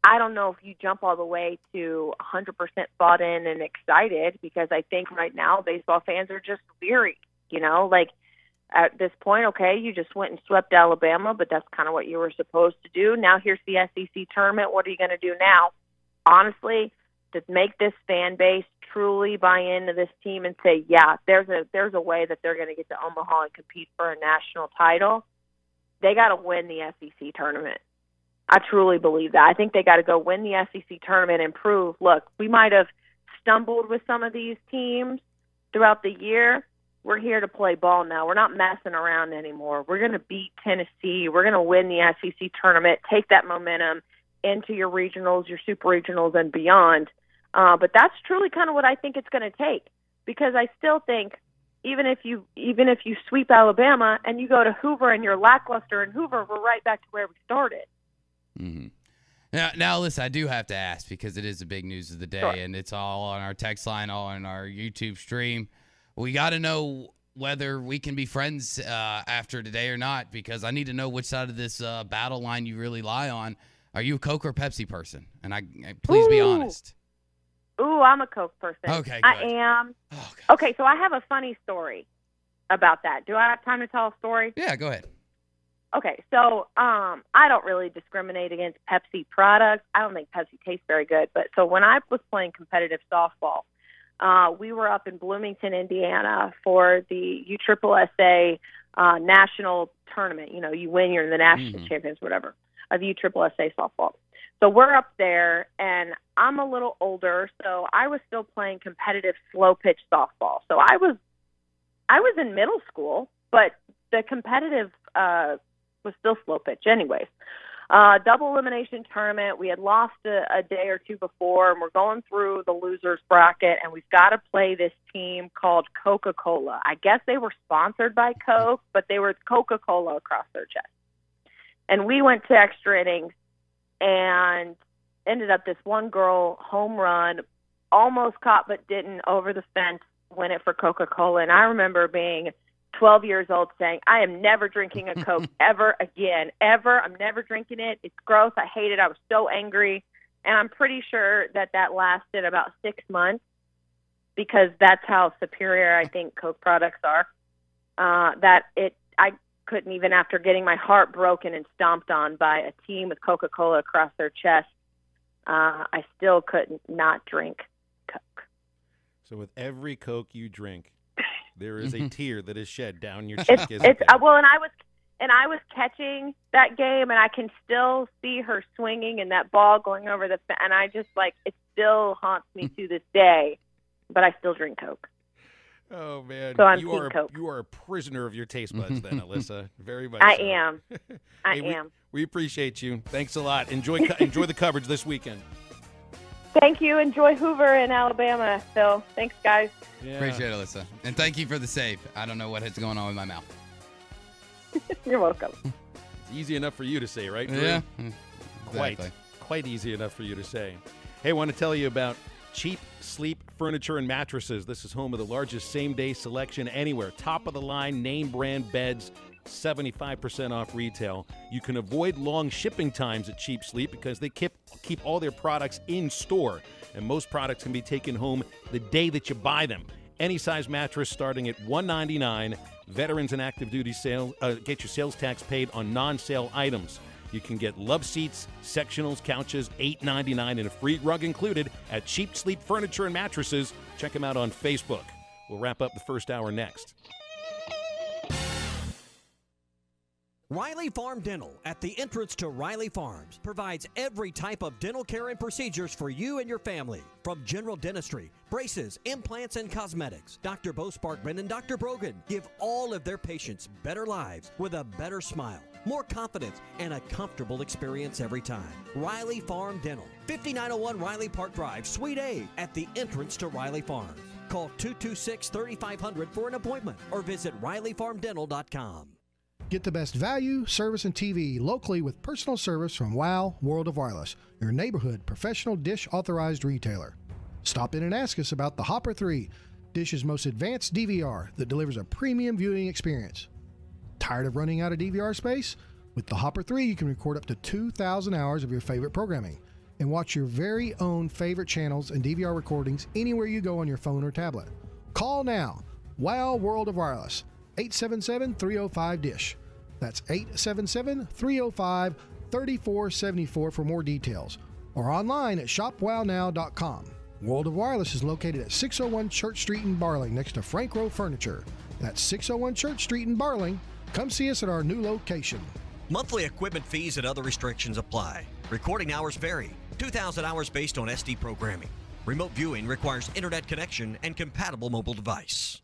I don't know if you jump all the way to 100% bought in and excited, because I think right now baseball fans are just weary, at this point, okay, you just went and swept Alabama, but that's kind of what you were supposed to do. Now here's the SEC tournament. What are you going to do now? Honestly, to make this fan base truly buy into this team and say, yeah, there's a way that they're going to get to Omaha and compete for a national title, they got to win the SEC tournament. I truly believe that. I think they got to go win the SEC tournament and prove, look, we might have stumbled with some of these teams throughout the year. We're here to play ball now. We're not messing around anymore. We're going to beat Tennessee. We're going to win the SEC tournament, take that momentum into your regionals, your super regionals, and beyond. But that's truly kind of what I think it's going to take, because I still think even if you sweep Alabama and you go to Hoover and you're lackluster in Hoover, we're right back to where we started. Mm-hmm. Now, listen, I do have to ask, because it is the big news of the day, sure, and it's all on our text line, all on our YouTube stream. We got to know whether we can be friends after today or not, because I need to know which side of this battle line you really lie on. Are you a Coke or Pepsi person? And please be honest. Ooh, I'm a Coke person. Okay, good. I am. Oh, okay, so I have a funny story about that. Do I have time to tell a story? Yeah, go ahead. Okay, so I don't really discriminate against Pepsi products. I don't think Pepsi tastes very good. But so when I was playing competitive softball, we were up in Bloomington, Indiana for the USSSA national tournament. You win, you're in the national champions, whatever, of USSSA softball. So we're up there, and I'm a little older, so I was still playing competitive slow pitch softball. So I was in middle school, but the competitive was still slow pitch anyways. Double elimination tournament. We had lost a day or two before, and we're going through the losers bracket, and we've got to play this team called Coca-Cola. I guess they were sponsored by Coke, but they were Coca-Cola across their chest. And we went to extra innings and ended up this one girl home run, almost caught but didn't, over the fence, win it for Coca-Cola. And I remember being 12 years old saying, I am never drinking a Coke ever again, ever. I'm never drinking it. It's gross. I hate it. I was so angry. And I'm pretty sure that lasted about 6 months, because that's how superior I think Coke products are. I couldn't, even after getting my heart broken and stomped on by a team with Coca-Cola across their chest, I still couldn't not drink Coke. So with every Coke you drink, There is a tear that is shed down your cheek. Well, and I was catching that game, and I can still see her swinging and that ball going over the and I just it still haunts me to this day. But I still drink Coke. Oh man, so I'm you are a prisoner of your taste buds, then, Alyssa. Very much. I so. am. I am. We appreciate you. Thanks a lot. Enjoy the coverage this weekend. Thank you. Enjoy Hoover in Alabama, Phil. Thanks, guys. Yeah. Appreciate it, Alyssa. And thank you for the save. I don't know what is going on with my mouth. You're welcome. It's easy enough for you to say, right, Drew? Yeah. Exactly. Quite easy enough for you to say. Hey, I want to tell you about Cheap Sleep Furniture and Mattresses. This is home of the largest same-day selection anywhere. Top-of-the-line, name-brand beds, 75% off retail. You can avoid long shipping times at Cheap Sleep because they keep all their products in store, and most products can be taken home the day that you buy them. Any size mattress starting at $199. Veterans and active duty sales get your sales tax paid on non-sale items. You can get love seats, sectionals, couches, $8.99, and a free rug included at Cheap Sleep Furniture and Mattresses. Check them out on Facebook. We'll wrap up the first hour next. Riley Farm Dental, at the entrance to Riley Farms, provides every type of dental care and procedures for you and your family. From general dentistry, braces, implants, and cosmetics, Dr. Bo Sparkman and Dr. Brogan give all of their patients better lives with a better smile, more confidence, and a comfortable experience every time. Riley Farm Dental, 5901 Riley Park Drive, Suite A, at the entrance to Riley Farms. Call 226-3500 for an appointment or visit RileyFarmDental.com. Get the best value, service, and TV locally with personal service from WOW World of Wireless, your neighborhood professional Dish authorized retailer. Stop in and ask us about the Hopper 3, Dish's most advanced DVR that delivers a premium viewing experience. Tired of running out of DVR space? With the Hopper 3, you can record up to 2,000 hours of your favorite programming and watch your very own favorite channels and DVR recordings anywhere you go on your phone or tablet. Call now. WOW World of Wireless. 877-305-DISH. That's 877-305-3474 for more details. Or online at shopwownow.com. World of Wireless is located at 601 Church Street in Barling next to Frank Rowe Furniture. That's 601 Church Street in Barling. Come see us at our new location. Monthly equipment fees and other restrictions apply. Recording hours vary. 2,000 hours based on SD programming. Remote viewing requires internet connection and compatible mobile device.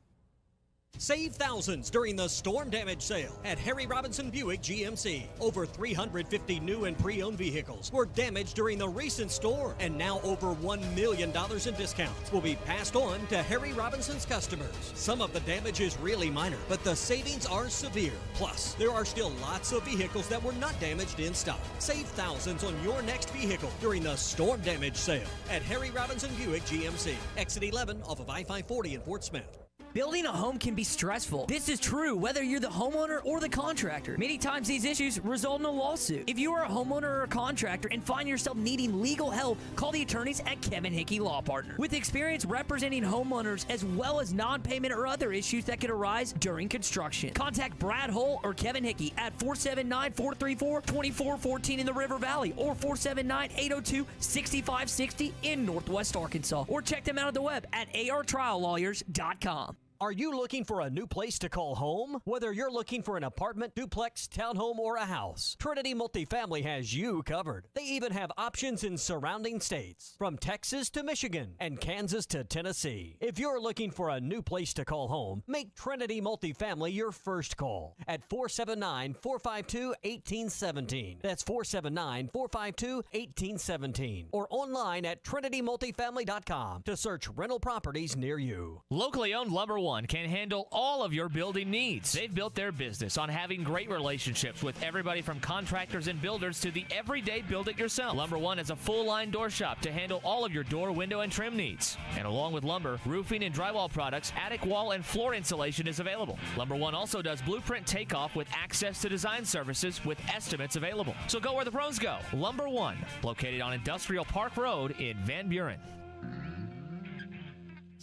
Save thousands during the storm damage sale at Harry Robinson Buick GMC. Over 350 new and pre-owned vehicles were damaged during the recent storm, and now over $1 million in discounts will be passed on to Harry Robinson's customers. Some of the damage is really minor, but the savings are severe. Plus, there are still lots of vehicles that were not damaged in stock. Save thousands on your next vehicle during the storm damage sale at Harry Robinson Buick GMC. Exit 11 off of I-540 in Fort Smith. Building a home can be stressful. This is true whether you're the homeowner or the contractor. Many times these issues result in a lawsuit. If you are a homeowner or a contractor and find yourself needing legal help, call the attorneys at Kevin Hickey Law Partner. With experience representing homeowners as well as non-payment or other issues that could arise during construction. Contact Brad Hull or Kevin Hickey at 479-434-2414 in the River Valley or 479-802-6560 in Northwest Arkansas. Or check them out at the web at artriallawyers.com. Are you looking for a new place to call home? Whether you're looking for an apartment, duplex, townhome, or a house, Trinity Multifamily has you covered. They even have options in surrounding states, from Texas to Michigan and Kansas to Tennessee. If you're looking for a new place to call home, make Trinity Multifamily your first call at 479-452-1817. That's 479-452-1817. Or online at trinitymultifamily.com to search rental properties near you. Locally owned Lumber One can handle all of your building needs. They've built their business on having great relationships with everybody from contractors and builders to the everyday build-it-yourself. Lumber One is a full-line door shop to handle all of your door, window, and trim needs. And along with lumber, roofing and drywall products, attic wall and floor insulation is available. Lumber One also does blueprint takeoff with access to design services with estimates available. So go where the pros go. Lumber One, located on Industrial Park Road in Van Buren.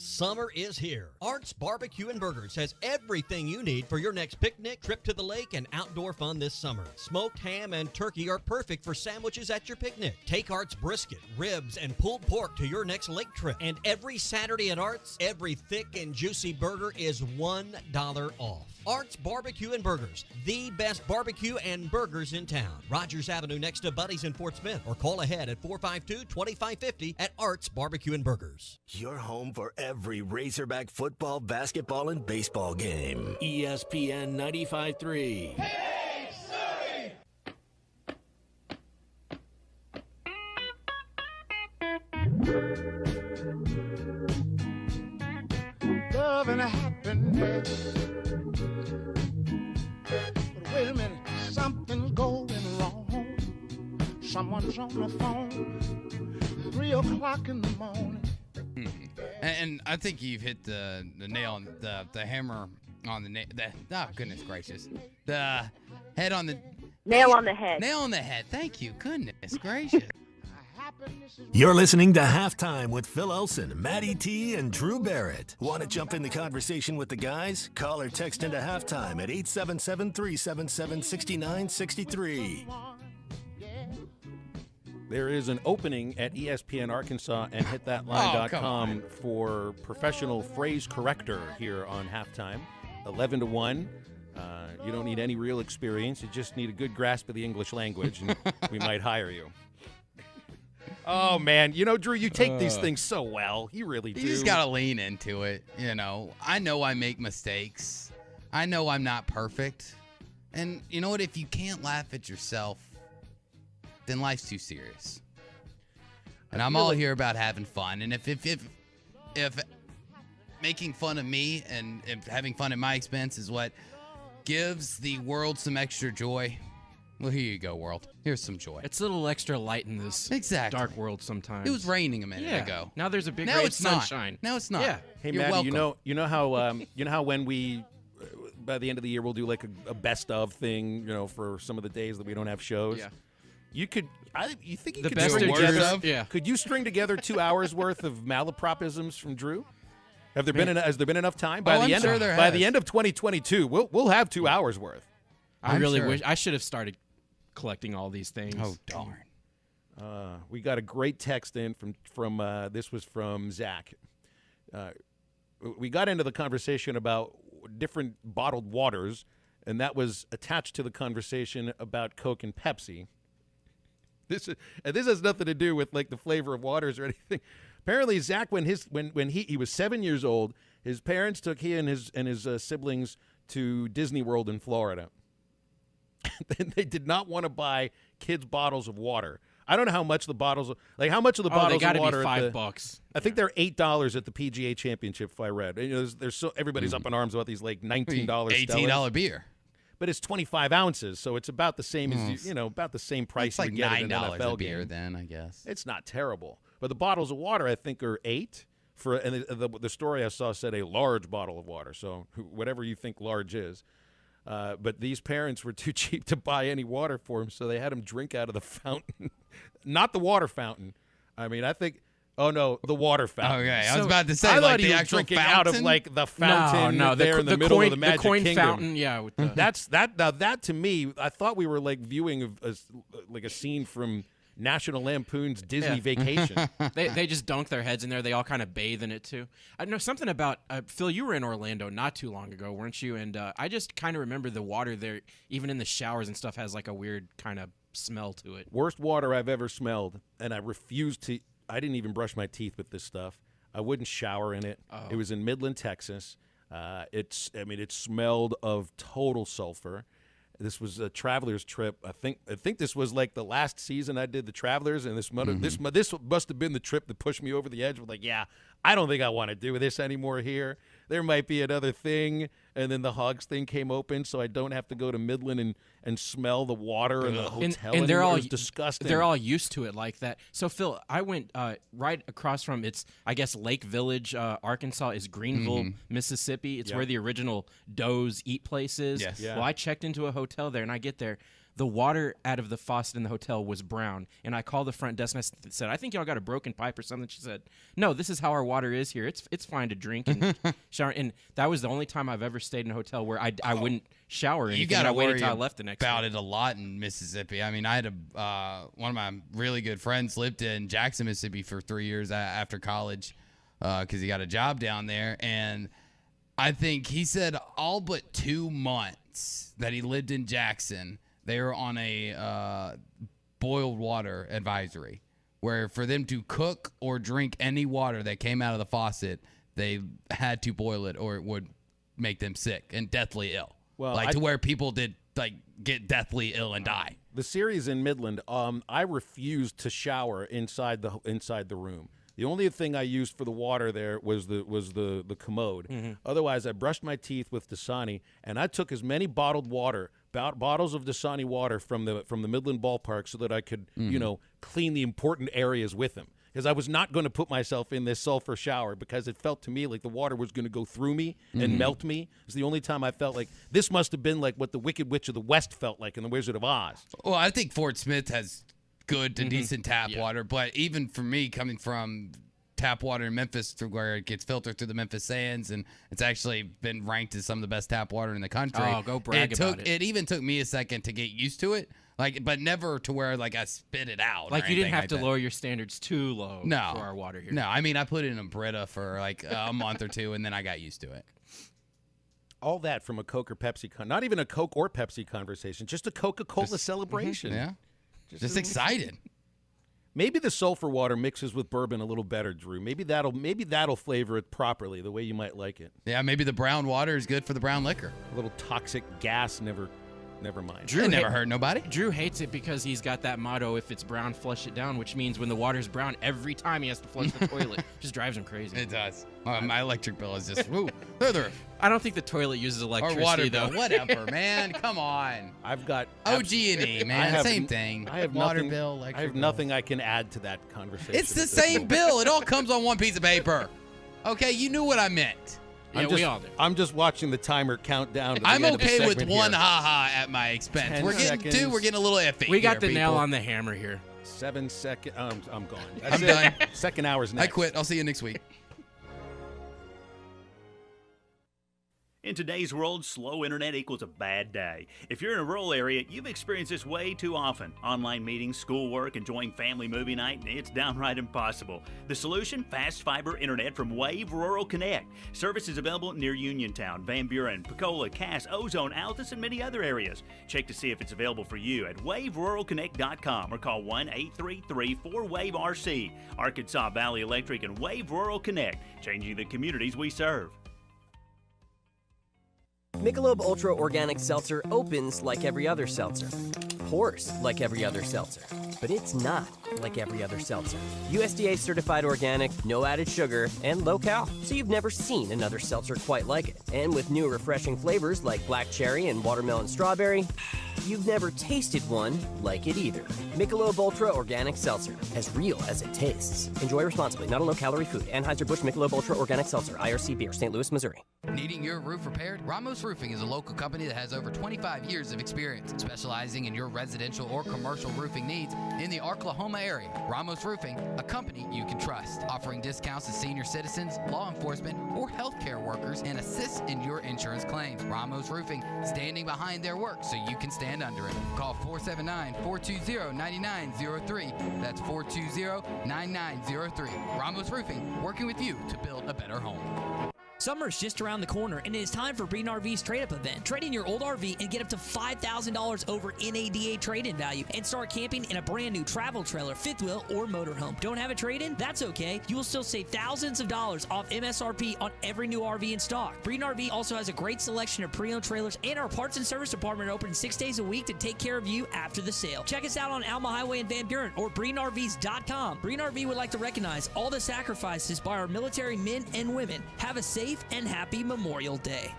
Summer is here. Art's Barbecue and Burgers has everything you need for your next picnic, trip to the lake, and outdoor fun this summer. Smoked ham and turkey are perfect for sandwiches at your picnic. Take Art's brisket, ribs, and pulled pork to your next lake trip. And every Saturday at Art's, every thick and juicy burger is $1 off. Art's Barbecue and Burgers, the best barbecue and burgers in town. Rogers Avenue next to Buddy's in Fort Smith, or call ahead at 452-2550 at Art's Barbecue and Burgers. Your home for every Razorback football, basketball, and baseball game. ESPN 95.3. Love and happiness. But wait a minute, something's going wrong. Someone's on the phone, 3 o'clock in the morning. And I think you've hit the nail on the hammer on the oh, goodness gracious. The head on the nail on the head. Nail on the head. Thank you. Goodness gracious. You're listening to Halftime with Phil Elson, Matty T, and Drew Barrett. Want to jump in the conversation with the guys? Call or text into Halftime at 877-377-6963. There is an opening at ESPN Arkansas and hitthatline.com for professional phrase corrector here on Halftime. 11 to 1. You don't need any real experience. You just need a good grasp of the English language, and we might hire you. Oh, man. You know, Drew, you take these things so well. You really do. You just got to lean into it. You know I make mistakes. I know I'm not perfect. And you know what? If you can't laugh at yourself, then life's too serious. And I'm all here about having fun. And if making fun of me and having fun at my expense is what gives the world some extra joy, well, here you go, world. Here's some joy. It's a little extra light in this dark world sometimes. It was raining a minute ago. Now there's a big now ray it's of sunshine. Now it's not. Yeah. Hey, You're Maddie, welcome. you know how when we by the end of the year we'll do like a best of thing, for some of the days that we don't have shows. Yeah. You could. You think you The could best string of together? worst of? Yeah. Could you string together 2 hours worth of malapropisms from Drew? Has there been enough time by the end? sure there by has. the end of 2022, we'll have 2 hours worth. I really sure. wish I should have started collecting all these things. Oh darn! We got a great text in from this was from Zach. We got into the conversation about different bottled waters, and that was attached to the conversation about Coke and Pepsi. This has nothing to do with like the flavor of waters or anything. Apparently, Zach, when he was 7 years old, his parents took he and his siblings to Disney World in Florida. They did not want to buy kids bottles of water. I don't know how much the bottles how much of the bottles they gotta of water be at $5. I think they're $8 at the PGA Championship. If I read, there's so everybody's up in arms about these like $19 $18 beer. But it's 25 ounces, so it's about the same as about the same price. It's like you get $9 at an NFL a beer, game. then I guess It's not terrible, but the bottles of water I think are $8 for. And the story I saw said a large bottle of water. So whatever you think large is. But these parents were too cheap to buy any water for him, so they had him drink out of the fountain. Not the water fountain. I mean, I think. Oh no, the water fountain. Okay, I was about to say I like thought he the was actual drinking fountain. out of like the fountain No, there in the middle coin, of the Magic coin Kingdom. fountain. Yeah, with the, That to me, I thought we were like viewing like a scene from National Lampoon's Disney Vacation. they just dunk their heads in there. They all kind of bathe in it too. I know something about Phil. You were in Orlando not too long ago, weren't you? And I just kind of remember the water there, even in the showers and stuff, has like a weird kind of smell to it. Worst water I've ever smelled, and I refused to. I didn't even brush my teeth with this stuff. I wouldn't shower in it. Oh. It was in Midland, Texas. It smelled of total sulfur. This was a traveler's trip. I think this was like the last season I did the Travelers, and this must have been the trip that pushed me over the edge. Like, yeah, I don't think I want to do this anymore here. There might be another thing. And then the Hogs thing came open, so I don't have to go to Midland and smell the water in the hotel. And they're all disgusting. They're all used to it like that. So Phil, I went right across from I guess Lake Village, Arkansas is Greenville, Mississippi. It's where the original Doe's Eat Place is. Yes. Yeah. Well, I checked into a hotel there, and I get there. the water out of the faucet in the hotel was brown. And I called the front desk and I said, I think y'all got a broken pipe or something. She said, no, this is how our water is here. It's fine to drink and shower. And that was the only time I've ever stayed in a hotel where I wouldn't shower or anything. You got to worry until I left the next about day. it a lot in Mississippi. I mean, I had one of my really good friends lived in Jackson, Mississippi for 3 years after college because he got a job down there. And I think he said all but 2 months that he lived in Jackson, they were on a boiled water advisory where for them to cook or drink any water that came out of the faucet, they had to boil it or it would make them sick and deathly ill. Well, to where people did get deathly ill and die. The series in Midland, I refused to shower inside the room. The only thing I used for the water there was the commode. Mm-hmm. Otherwise, I brushed my teeth with Dasani, and I took as many bottled water, bottles of Dasani water from the Midland ballpark, so that I could, clean the important areas with them. Because I was not going to put myself in this sulfur shower because it felt to me like the water was going to go through me and melt me. It's the only time I felt like this must have been like what the Wicked Witch of the West felt like in The Wizard of Oz. Well, I think Fort Smith has good to decent tap water, but even for me, coming from tap water in Memphis, through where it gets filtered through the Memphis Sands, and it's actually been ranked as some of the best tap water in the country. Oh, go brag about it. It even took me a second to get used to it, but never to where I spit it out. Like you didn't have to lower your standards too low for our water here. No, I mean I put it in a Brita for a month or two, and then I got used to it. All that from a Coke or Pepsi, not even a Coke or Pepsi conversation, just a Coca-Cola celebration. Yeah. Just excited. Maybe the sulfur water mixes with bourbon a little better, Drew. Maybe that'll flavor it properly, the way you might like it. Yeah, maybe the brown water is good for the brown liquor. A little toxic gas, never mind. Drew never hurt nobody. Drew hates it because he's got that motto: if it's brown, flush it down. Which means when the water's brown, every time he has to flush the toilet, just drives him crazy. It does. My electric bill is just through the roof. I don't think the toilet uses electricity, or water though. bill, whatever, man. Come on. I've got OG&E, man. Same thing. I have water nothing, bill, electric I have bill. nothing I can add to that conversation. It's the same bill. It all comes on one piece of paper. Okay, you knew what I meant. Yeah, we all do. I'm just watching the timer count down. To the I'm end of the okay with segment one here. ha-ha at my expense. 10 We're getting a little iffy. We got here, the nail people. on the hammer here. 7 seconds. I'm gone. I'm done. Second hour's next. I quit. I'll see you next week. In today's world, slow internet equals a bad day. If you're in a rural area, you've experienced this way too often. Online meetings, schoolwork, enjoying family movie night, it's downright impossible. The solution? Fast fiber internet from Wave Rural Connect. Service is available near Uniontown, Van Buren, Pecola, Cass, Ozone, Altus, and many other areas. Check to see if it's available for you at waveruralconnect.com or call 1-833-4WAVE-RC. Arkansas Valley Electric and Wave Rural Connect, changing the communities we serve. Michelob Ultra Organic Seltzer opens like every other seltzer, pours like every other seltzer, but it's not like every other seltzer. USDA certified organic, no added sugar, and low cal, so you've never seen another seltzer quite like it. And with new refreshing flavors like black cherry and watermelon strawberry, you've never tasted one like it either. Michelob Ultra Organic Seltzer, as real as it tastes. Enjoy responsibly, not a low-calorie food. Anheuser-Busch Michelob Ultra Organic Seltzer, IRC Beer, St. Louis, Missouri. Needing your roof repaired? Ramos Roofing is a local company that has over 25 years of experience, specializing in your residential or commercial roofing needs in the Oklahoma area. Ramos Roofing, a company you can trust, offering discounts to senior citizens, law enforcement, or healthcare workers, and assists in your insurance claims. Ramos Roofing, standing behind their work so you can stand under it. Call 479-420-9903. That's 420-9903. Ramos Roofing, working with you to build a better home. Summer's just around the corner, and it is time for Breen RV's trade-up event. Trade in your old RV and get up to $5,000 over NADA trade-in value and start camping in a brand new travel trailer, fifth wheel, or motorhome. Don't have a trade-in? That's okay. You will still save thousands of dollars off MSRP on every new RV in stock. Breen RV also has a great selection of pre-owned trailers, and our parts and service department open 6 days a week to take care of you after the sale. Check us out on Alma Highway in Van Buren or BreenRVs.com. Breen RV would like to recognize all the sacrifices by our military men and women. Have a safe and happy Memorial Day.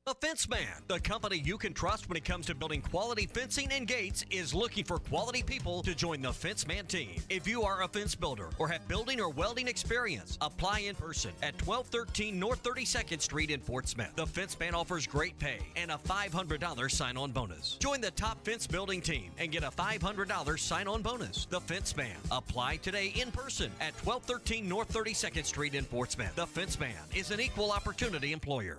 The Fence Man, the company you can trust when it comes to building quality fencing and gates, is looking for quality people to join the Fence Man team. If you are a fence builder or have building or welding experience, apply in person at 1213 North 32nd Street in Fort Smith. The Fence Man offers great pay and a $500 sign-on bonus. Join the top fence building team and get a $500 sign-on bonus. The Fence Man. Apply today in person at 1213 North 32nd Street in Fort Smith. The Fence Man is an equal opportunity employer.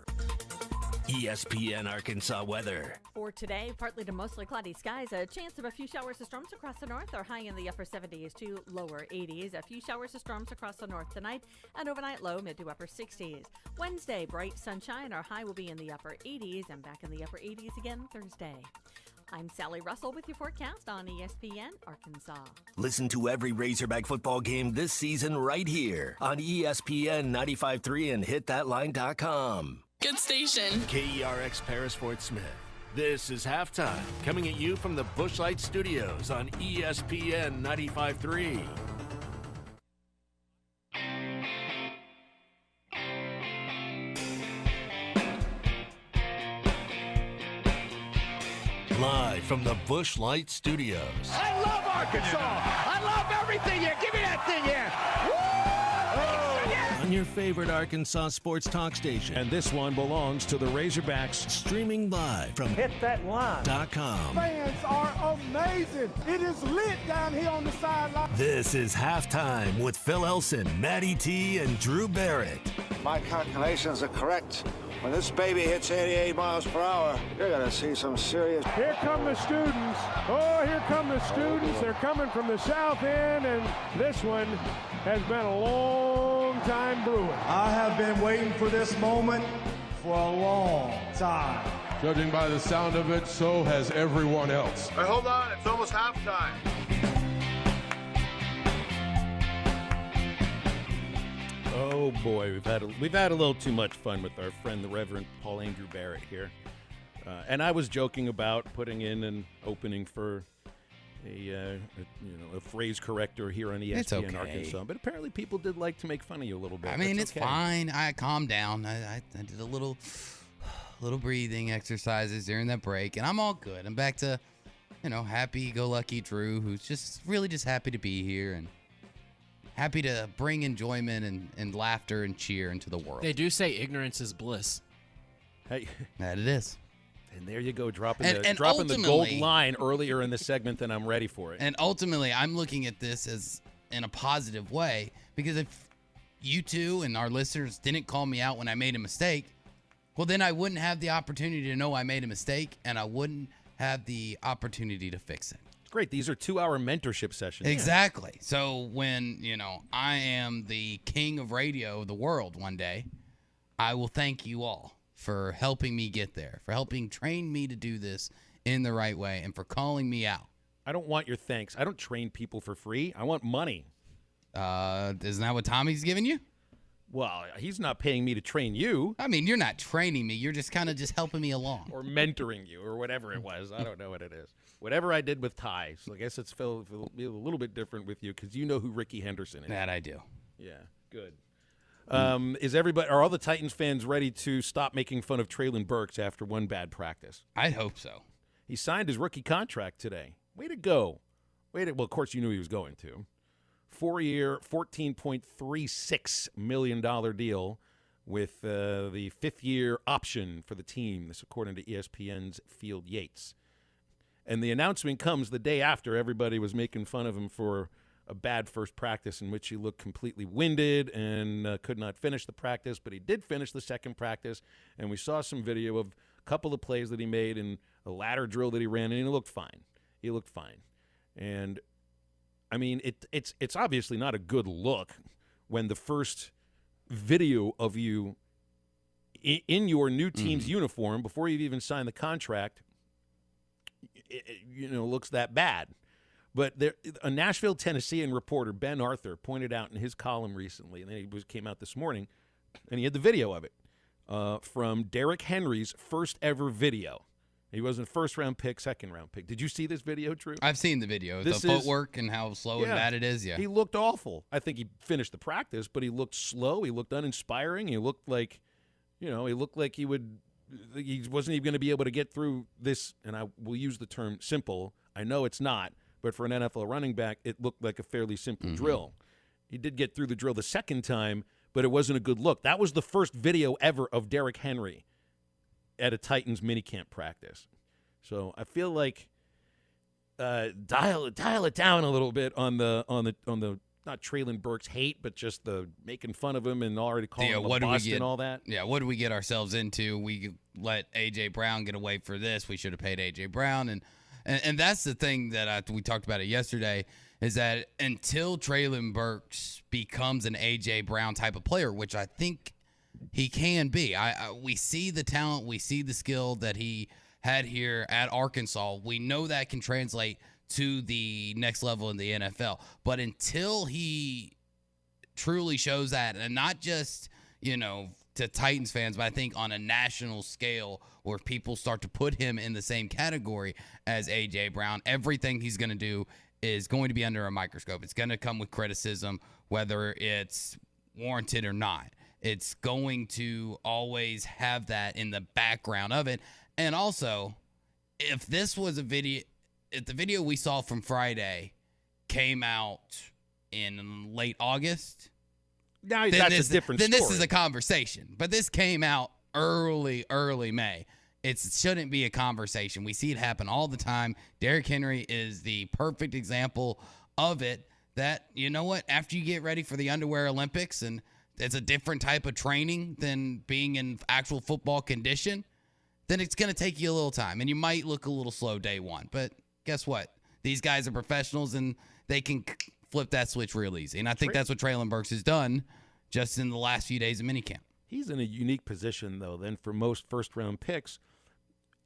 ESPN Arkansas weather. For today, partly to mostly cloudy skies. A chance of a few showers of storms across the north. Our high in the upper 70s to lower 80s. A few showers of storms across the north tonight. An overnight low mid to upper 60s. Wednesday, bright sunshine. Our high will be in the upper 80s and back in the upper 80s again Thursday. I'm Sally Russell with your forecast on ESPN Arkansas. Listen to every Razorback football game this season right here on ESPN 95.3 and hitthatline.com. Good station. KERX Paris Fort Smith. This is Halftime, coming at you from the Bushlight Studios on ESPN 95.3. Live from the Bushlight Studios. I love Arkansas. I love everything here. Give me that thing here. On your favorite Arkansas sports talk station. And this one belongs to the Razorbacks. Streaming live from hitthatline.com. Fans are amazing. It is lit down here on the sideline. This is Halftime with Phil Elson, Matty T, and Drew Barrett. My calculations are correct. When this baby hits 88 miles per hour, you're going to see some serious... Here come the students. Oh, here come the students. They're coming from the south end, and this one has been a long time brewing. I have been waiting for this moment for a long time. Judging by the sound of it, so has everyone else. Hey, hold on. It's almost halftime. Oh boy, we've had a little too much fun with our friend the Reverend Paul Andrew Barrett here, and I was joking about putting in an opening for a phrase corrector here on ESPN Arkansas, but apparently people did like to make fun of you a little bit. I mean, That's it's fine. I calmed down. I did a little breathing exercises during that break, and I'm all good. I'm back to happy-go-lucky Drew, who's just really just happy to be here and happy to bring enjoyment and laughter and cheer into the world. They do say ignorance is bliss. Hey, that it is. And there you go, dropping the gold line earlier in the segment, and I'm ready for it. And ultimately, I'm looking at this as in a positive way, because if you two and our listeners didn't call me out when I made a mistake, well, then I wouldn't have the opportunity to know I made a mistake, and I wouldn't have the opportunity to fix it. Great. These are 2-hour mentorship sessions. Exactly. Yeah. So when, I am the king of radio of the world one day, I will thank you all for helping me get there, for helping train me to do this in the right way, and for calling me out. I don't want your thanks. I don't train people for free. I want money. Isn't that what Tommy's giving you? Well, he's not paying me to train you. I mean, you're not training me. You're just kind of just helping me along. Or mentoring you, or whatever it was. I don't know what it is. Whatever I did with Ty. So I guess it's a little bit different with you, because you know who Ricky Henderson is. That I do. Yeah, good. Are all the Titans fans ready to stop making fun of Traylon Burks after one bad practice? I'd hope so. He signed his rookie contract today. Way to go. Well, of course you knew he was going to. 4-year, $14.36 million deal with the 5th-year option for the team, this according to ESPN's Field Yates. And the announcement comes the day after everybody was making fun of him for a bad first practice in which he looked completely winded and could not finish the practice, but he did finish the second practice, and we saw some video of a couple of plays that he made and a ladder drill that he ran, and he looked fine. He looked fine. And, I mean, it's obviously not a good look when the first video of you in your new team's uniform, before you've even signed the contract, looks that bad. But a Nashville, Tennessean reporter, Ben Arthur, pointed out in his column recently, and then he came out this morning, and he had the video of it, from Derrick Henry's first ever video. He wasn't first-round pick, second-round pick. Did you see this video, Drew? I've seen the video. The footwork and how slow and bad it is, yeah. He looked awful. I think he finished the practice, but he looked slow. He looked uninspiring. He looked like, he would he wasn't even going to be able to get through this, and I will use the term simple. I know it's not, but for an NFL running back, it looked like a fairly simple drill. He did get through the drill the second time, but it wasn't a good look. That was the first video ever of Derrick Henry at a Titans minicamp practice. So I feel like dial it down a little bit on the not Traylon Burks hate, but just the making fun of him and already calling him a bust and all that. Yeah, what did we get ourselves into? We let A.J. Brown get away for this. We should have paid A.J. Brown. And that's the thing that we talked about it yesterday, is that until Traylon Burks becomes an A.J. Brown type of player, which I think he can be. We see the talent. We see the skill that he had here at Arkansas. We know that can translate to the next level in the NFL. But until he truly shows that, and not just, to Titans fans, but I think on a national scale where people start to put him in the same category as A.J. Brown, everything he's going to do is going to be under a microscope. It's going to come with criticism, whether it's warranted or not. It's going to always have that in the background of it. And also, if this was a video, if the video we saw from Friday came out in late August, now that's a different story. Then this is a conversation. But this came out early May. It shouldn't be a conversation. We see it happen all the time. Derrick Henry is the perfect example of it. That, you know what, after you get ready for the Underwear Olympics, and it's a different type of training than being in actual football condition, then it's going to take you a little time. And you might look a little slow day one. But guess what? These guys are professionals, and they can flip that switch real easy. And I think that's what Traylon Burks has done just in the last few days of minicamp. He's in a unique position, though, than for most first-round picks.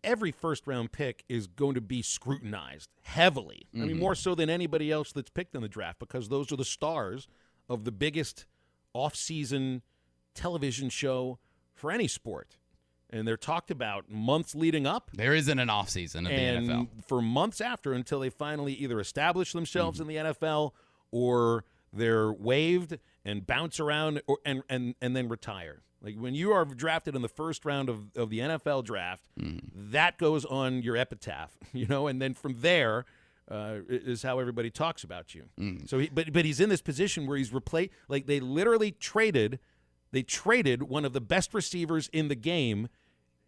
Every first-round pick is going to be scrutinized heavily. I mean, more so than anybody else that's picked in the draft, because those are the stars of the biggest off-season television show for any sport. And they're talked about months leading up. There isn't an offseason in the NFL. For months after, until they finally either establish themselves in the NFL or they're waived and bounce around and then retire. Like when you are drafted in the first round of the NFL draft, that goes on your epitaph, and then from there is how everybody talks about you. So, but he's in this position where he's replaced. Like they literally traded one of the best receivers in the game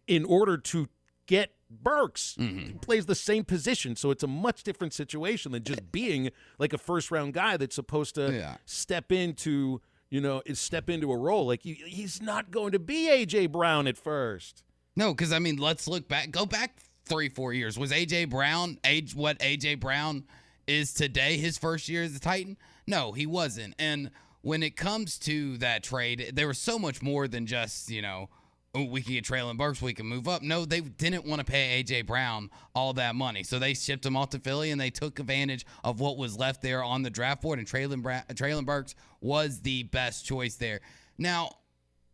in order to get Burks. He plays the same position, so it's a much different situation than just being like a first-round guy that's supposed to step into a role. Like he's not going to be A.J. Brown at first. No, because, let's look back. Go back 3-4 years. Was A.J. Brown what A.J. Brown is today, his first year as a Titan? No, he wasn't. And when it comes to that trade, there was so much more than just, we can get Traylon Burks, we can move up. No, they didn't want to pay A.J. Brown all that money. So they shipped him off to Philly, and they took advantage of what was left there on the draft board, and Traylon Burks was the best choice there. Now,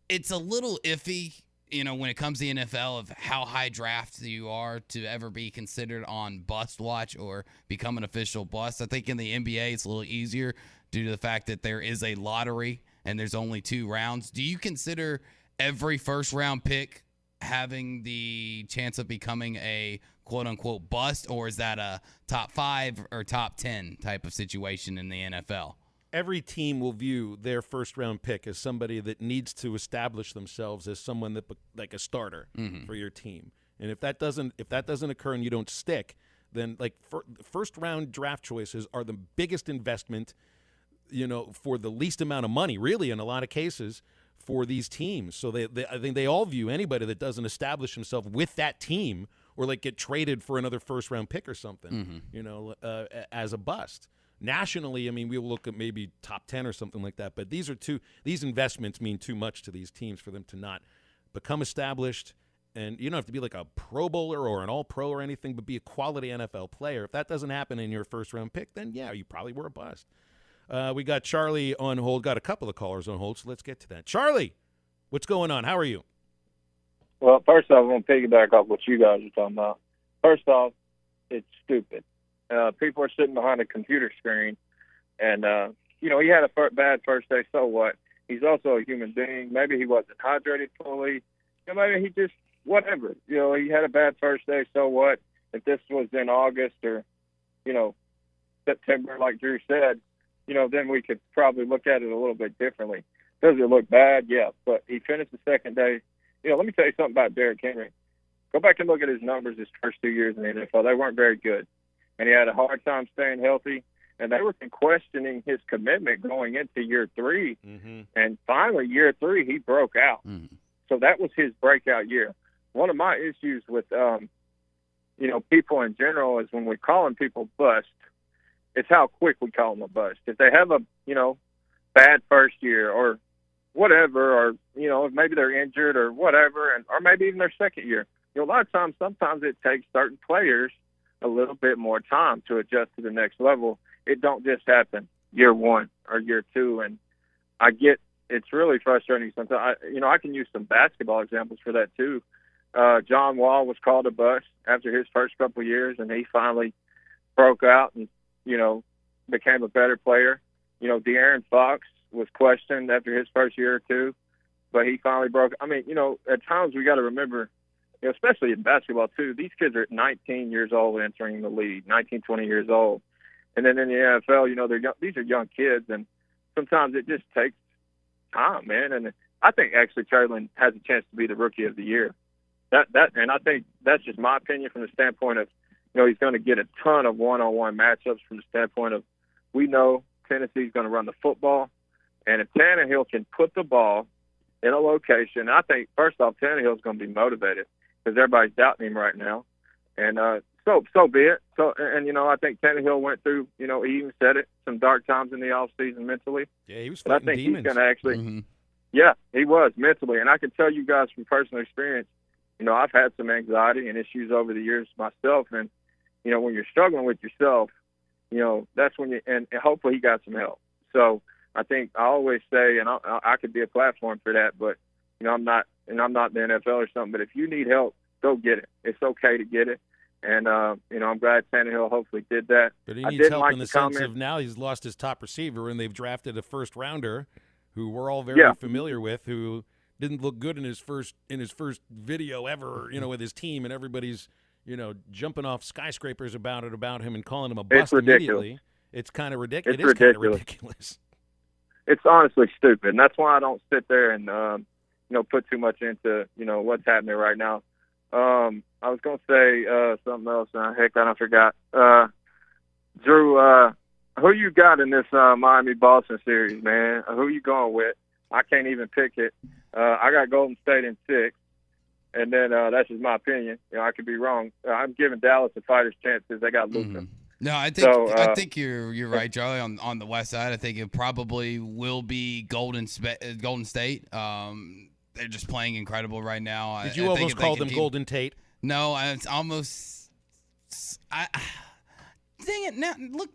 it's a little iffy, when it comes to the NFL, of how high draft you are to ever be considered on bust watch or become an official bust. I think in the NBA it's a little easier due to the fact that there is a lottery and there's only 2 rounds. Do you consider every first-round pick having the chance of becoming a quote-unquote bust, or is that a top 5 or top 10 type of situation in the NFL? Every team will view their first-round pick as somebody that needs to establish themselves as someone that, like a starter for your team. And if that doesn't occur and you don't stick, then first-round draft choices are the biggest investment, for the least amount of money, really, in a lot of cases, for these teams. So I think they all view anybody that doesn't establish himself with that team or get traded for another first-round pick or something, as a bust. Nationally, we'll look at maybe top 10 or something like that. But these investments mean too much to these teams for them to not become established. And you don't have to be like a Pro Bowler or an All-Pro or anything, but be a quality NFL player. If that doesn't happen in your first-round pick, then, yeah, you probably were a bust. We got Charlie on hold. Got a couple of callers on hold, so let's get to that. Charlie, what's going on? How are you? Well, first off, I want to piggyback off what you guys are talking about. First off, it's stupid. People are sitting behind a computer screen, and, he had a bad first day, so what? He's also a human being. Maybe he wasn't hydrated fully. Maybe he just whatever. He had a bad first day, so what? If this was in August or, September, like Drew said, then we could probably look at it a little bit differently. Does it look bad? Yeah, but he finished the second day. Let me tell you something about Derrick Henry. Go back and look at his numbers his first 2 years in the NFL. They weren't very good, and he had a hard time staying healthy, and they were questioning his commitment going into year 3. Mm-hmm. And finally, year 3, he broke out. Mm-hmm. So that was his breakout year. One of my issues with, people in general is when we call people bust, it's how quick we call them a bust. If they have a, bad first year or whatever, or, maybe they're injured or whatever, or maybe even their second year. A lot of times, sometimes it takes certain players a little bit more time to adjust to the next level. It don't just happen year 1 or year 2. And I get it's really frustrating sometimes. I can use some basketball examples for that too. John Wall was called a bust after his first couple of years, and he finally broke out and, became a better player. De'Aaron Fox was questioned after his first year or two, but he finally broke. I mean, at times we got to remember, especially in basketball too, these kids are 19 years old entering the league, 19, 20 years old. And then in the NFL, they're young, these are young kids, and sometimes it just takes time, man. And I think actually Chamberlain has a chance to be the rookie of the year. And I think that's just my opinion from the standpoint of, he's going to get a ton of one-on-one matchups from the standpoint of, we know Tennessee's going to run the football, and if Tannehill can put the ball in a location, I think first off Tannehill's going to be motivated because everybody's doubting him right now, and so be it. So and I think Tannehill went through, he even said it, some dark times in the off season mentally. Yeah, he was fighting demons. I think he's going to actually, Mm-hmm. yeah, he was mentally, and I can tell you guys from personal experience. I've had some anxiety and issues over the years myself, and when you're struggling with yourself, that's when and hopefully he got some help. So I think I always say, and I could be a platform for that, but I'm not the NFL or something. But if you need help, go get it. It's okay to get it, and I'm glad Tannehill hopefully did that. But he needs help in the sense of now he's lost his top receiver, and they've drafted a first rounder, who we're all very familiar with, who didn't look good in his first video ever, with his team, and everybody's jumping off skyscrapers about him and calling him a bust immediately. It's kind of ridiculous. It is kind of ridiculous. It's honestly stupid, and that's why I don't sit there and put too much into what's happening right now. I was gonna say something else, and I forgot. Drew, who you got in this Miami-Boston series, man? Who you going with? I can't even pick it. I got Golden State in 6. And then that's just my opinion. I could be wrong. I'm giving Dallas a fighter's chance because they got Luka. Mm-hmm. No, I think you're right, Charlie. On the West Side, I think it probably will be Golden State. They're just playing incredible right now. Did you almost call them Golden Tate? No, it's almost. Dang it! Now look.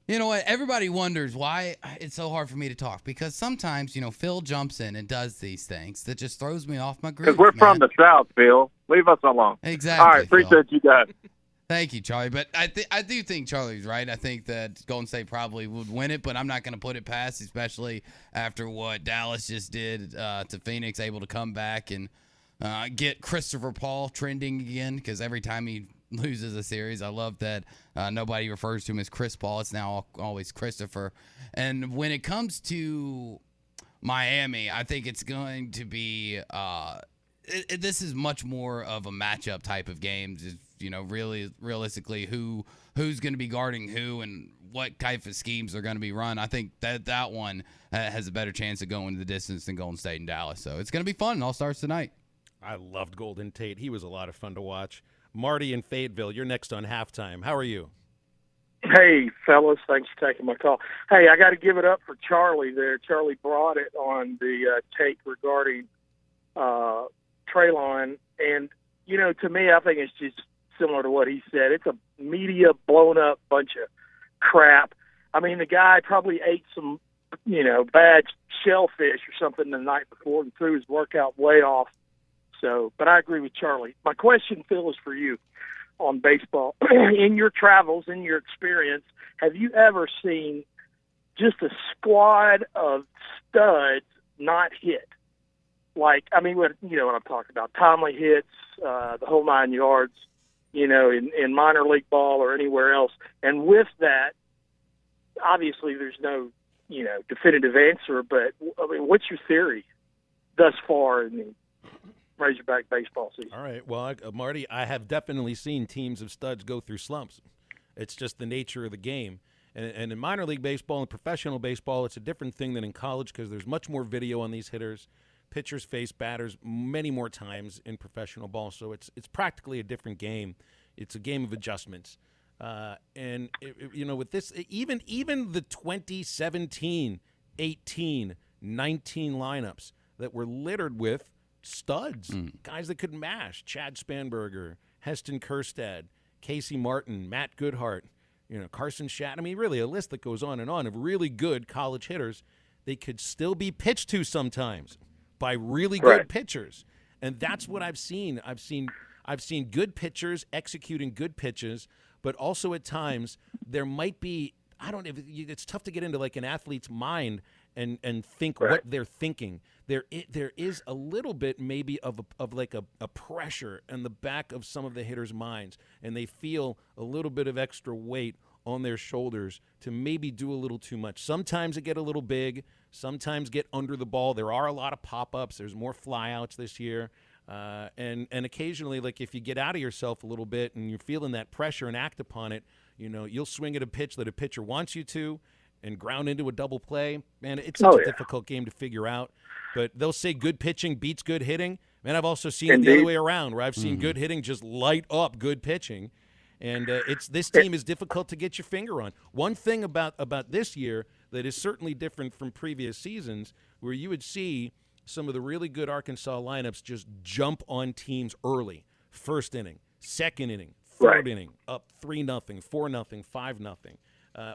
You know what? Everybody wonders why it's so hard for me to talk because sometimes, Phil jumps in and does these things that just throws me off my groove. Because we're from the South, Phil. Leave us alone. Exactly. All right, appreciate you guys. Thank you, Charlie. But I do think Charlie's right. I think that Golden State probably would win it, but I'm not going to put it past, especially after what Dallas just did to Phoenix, able to come back and get Christopher Paul trending again because every time he loses a series. I love that nobody refers to him as Chris Paul. It's now always Christopher. And when it comes to Miami, I think it's going to be this is much more of a matchup type of game. Just, really realistically who's going to be guarding who and what type of schemes are going to be run. I think that one has a better chance of going the distance than Golden State and Dallas. So it's going to be fun. It all starts tonight. I loved Golden Tate. He was a lot of fun to watch. Marty in Fayetteville, you're next on Halftime. How are you? Hey, fellas. Thanks for taking my call. Hey, I got to give it up for Charlie there. Charlie brought it on the take regarding Treylon. And, to me, I think it's just similar to what he said. It's a media blown-up bunch of crap. I mean, the guy probably ate some, bad shellfish or something the night before and threw his workout way off. So, but I agree with Charlie. My question, Phil, is for you on baseball. In your travels, in your experience, have you ever seen just a squad of studs not hit? like, I mean, what I'm talking about, timely hits, the whole 9 yards, in minor league ball or anywhere else. And with that, obviously there's no, definitive answer, but I mean, what's your theory thus far in the Razorback baseball season? All right. Well, Marty, I have definitely seen teams of studs go through slumps. It's just the nature of the game. And in minor league baseball and professional baseball, it's a different thing than in college because there's much more video on these hitters. Pitchers face batters many more times in professional ball, so it's practically a different game. It's a game of adjustments. With this, even the 2017, 18, 19 lineups that were littered with studs, guys that could mash, Chad Spanberger, Heston Kjerstad, Casey Martin, Matt Goodhart, Carson Shat. I mean, really a list that goes on of really good college hitters. They could still be pitched to sometimes by really good pitchers. And that's what I've seen. I've seen good pitchers executing good pitches, but also at times there might be, it's tough to get into like an athlete's mind and think what they're thinking. There is a little bit maybe of a pressure in the back of some of the hitters' minds, and they feel a little bit of extra weight on their shoulders to maybe do a little too much. Sometimes it get a little big, sometimes get under the ball. There are a lot of pop-ups. There's more flyouts this year. And occasionally, like if you get out of yourself a little bit and you're feeling that pressure and act upon it, you'll swing at a pitch that a pitcher wants you to and ground into a double play. Man, it's such a difficult game to figure out. But they'll say good pitching beats good hitting. Man, I've also seen it the other way around where I've seen good hitting just light up good pitching. And this team is difficult to get your finger on. One thing about this year that is certainly different from previous seasons where you would see some of the really good Arkansas lineups just jump on teams early. First inning, second inning, third inning, up 3-0, 4-0, 5-0.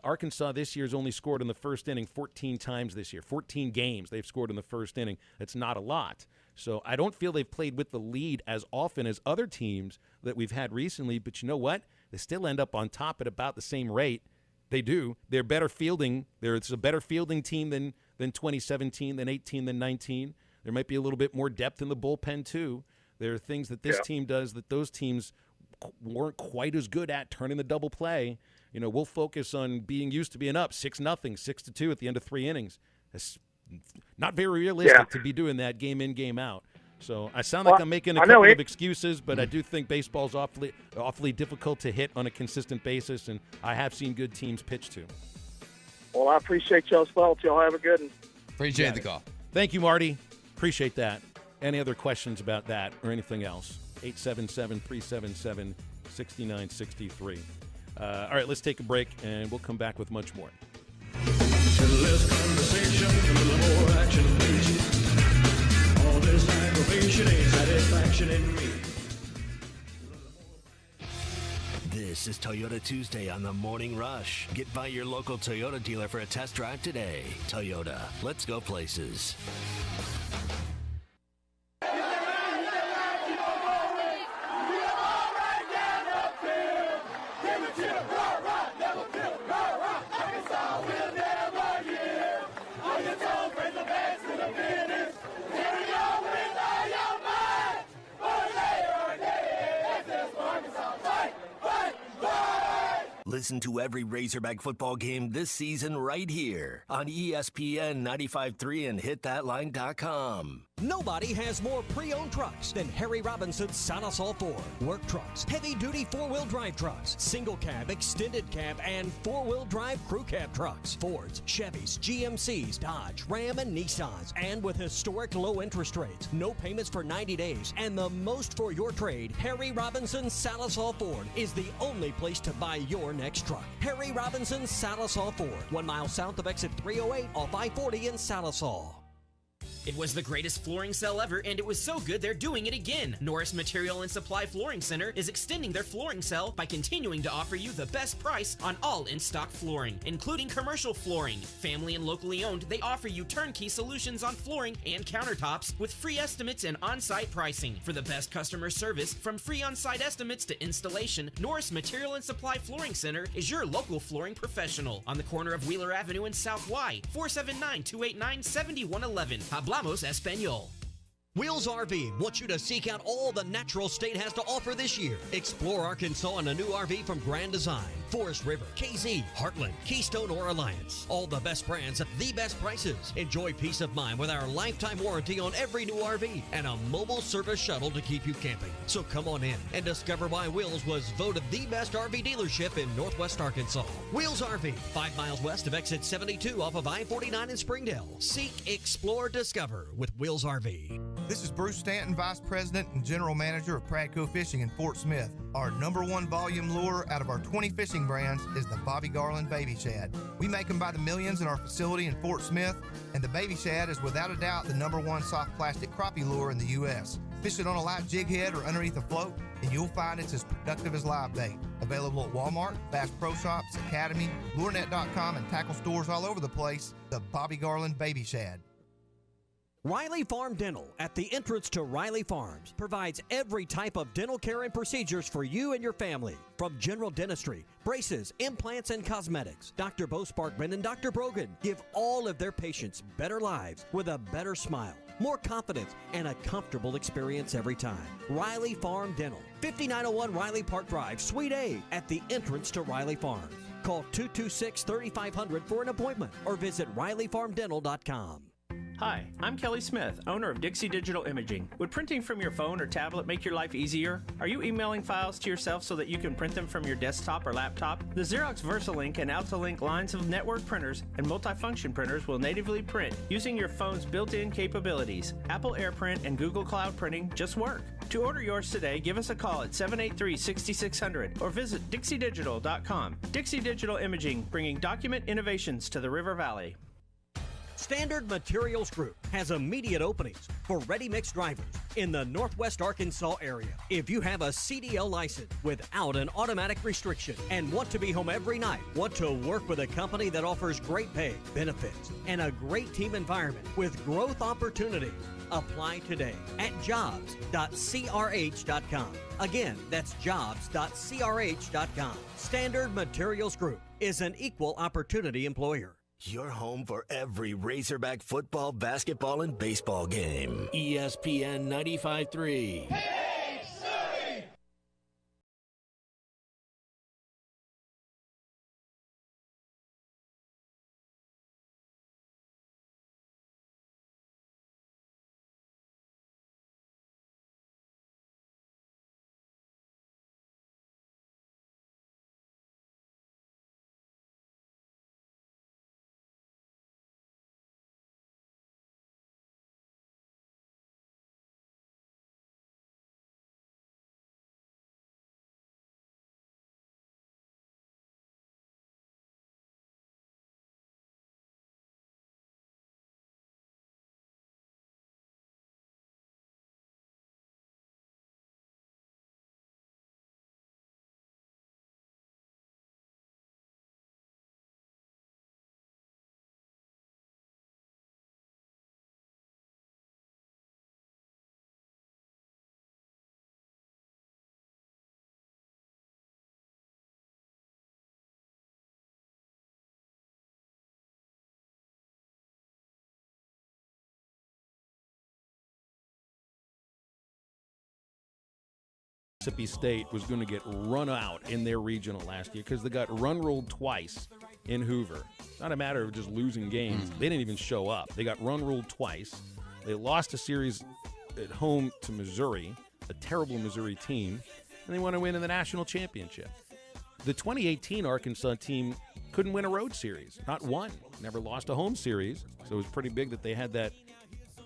Arkansas this year has only scored in the first inning 14 times this year. 14 games they've scored in the first inning. That's not a lot. So I don't feel they've played with the lead as often as other teams that we've had recently. But you know what? They still end up on top at about the same rate. They do. They're better fielding. It's a better fielding team than 2017, than 18, than 19. There might be a little bit more depth in the bullpen, too. There are things that this team does that those teams weren't quite as good at, turning the double play. We'll focus on being used to being up 6-0, 6-2 at the end of 3 innings. It's not very realistic to be doing that game in, game out. So I sound like I'm making a couple of excuses, but I do think baseball's awfully difficult to hit on a consistent basis, and I have seen good teams pitch to. Well, I appreciate y'all's thoughts. Y'all have a good one. Appreciate the call. Thank you, Marty. Appreciate that. Any other questions about that or anything else? 877-377-6963. All right, let's take a break, and we'll come back with much more. Less conversation, a little more action, please. All this aggravation ain't satisfaction in me. This is Toyota Tuesday on the Morning Rush. Get by your local Toyota dealer for a test drive today. Toyota, let's go places. Listen to every Razorback football game this season right here on ESPN 95.3 and hitthatline.com. Nobody has more pre-owned trucks than Harry Robinson's Salasol Ford. Work trucks, heavy-duty four-wheel drive trucks, single cab, extended cab, and four-wheel drive crew cab trucks. Fords, Chevys, GMCs, Dodge, Ram, and Nissans. And with historic low interest rates, no payments for 90 days, and the most for your trade, Harry Robinson's Salasol Ford is the only place to buy your next truck. Harry Robinson's Salasol Ford, 1 mile south of exit 308 off I-40 in Salasol. It was the greatest flooring sale ever, and it was so good they're doing it again. Norris Material and Supply Flooring Center is extending their flooring sale by continuing to offer you the best price on all in-stock flooring, including commercial flooring. Family and locally owned, they offer you turnkey solutions on flooring and countertops with free estimates and on-site pricing. For the best customer service, from free on-site estimates to installation, Norris Material and Supply Flooring Center is your local flooring professional on the corner of Wheeler Avenue and South Y, 479-289-7111. Hablamos Español. Wheels RV wants you to seek out all the natural state has to offer this year. Explore Arkansas in a new RV from Grand Design, Forest River, KZ, Heartland, Keystone, or Alliance. All the best brands at the best prices. Enjoy peace of mind with our lifetime warranty on every new RV and a mobile service shuttle to keep you camping. So come on in and discover why Wheels was voted the best RV dealership in Northwest Arkansas. Wheels RV, 5 miles west of exit 72 off of I-49 in Springdale. Seek, explore, discover with Wheels RV. This is Bruce Stanton, Vice President and General Manager of Pradco Fishing in Fort Smith. Our #1 volume lure out of our 20 fishing brands is the Bobby Garland Baby Shad. We make them by the millions in our facility in Fort Smith, and the Baby Shad is without a doubt the #1 soft plastic crappie lure in the U.S. Fish it on a light jig head or underneath a float, and you'll find it's as productive as live bait. Available at Walmart, Bass Pro Shops, Academy, LureNet.com, and tackle stores all over the place. The Bobby Garland Baby Shad. Riley Farm Dental, at the entrance to Riley Farms, provides every type of dental care and procedures for you and your family. From general dentistry, braces, implants, and cosmetics, Dr. Bo Sparkman and Dr. Brogan give all of their patients better lives with a better smile, more confidence, and a comfortable experience every time. Riley Farm Dental, 5901 Riley Park Drive, Suite A, at the entrance to Riley Farms. Call 226-3500 for an appointment or visit RileyFarmDental.com. Hi, I'm Kelly Smith, owner of Dixie Digital Imaging. Would printing from your phone or tablet make your life easier? Are you emailing files to yourself so that you can print them from your desktop or laptop? The Xerox VersaLink and AltaLink lines of network printers and multifunction printers will natively print using your phone's built-in capabilities. Apple AirPrint and Google Cloud Printing just work. To order yours today, give us a call at 783-6600 or visit dixiedigital.com. Dixie Digital Imaging, bringing document innovations to the River Valley. Standard Materials Group has immediate openings for ready-mix drivers in the Northwest Arkansas area. If you have a CDL license without an automatic restriction and want to be home every night, want to work with a company that offers great pay, benefits, and a great team environment with growth opportunities, apply today at jobs.crh.com. Again, that's jobs.crh.com. Standard Materials Group is an equal opportunity employer. Your home for every Razorback football, basketball, and baseball game. ESPN 95.3. Mississippi State was going to get run out in their regional last year because they got run-ruled twice in Hoover. It's not a matter of just losing games. They didn't even show up. They got run-ruled twice. They lost a series at home to Missouri, a terrible Missouri team, and they want to win in the national championship. The 2018 Arkansas team couldn't win a road series, not one. Never lost a home series, so it was pretty big that they had that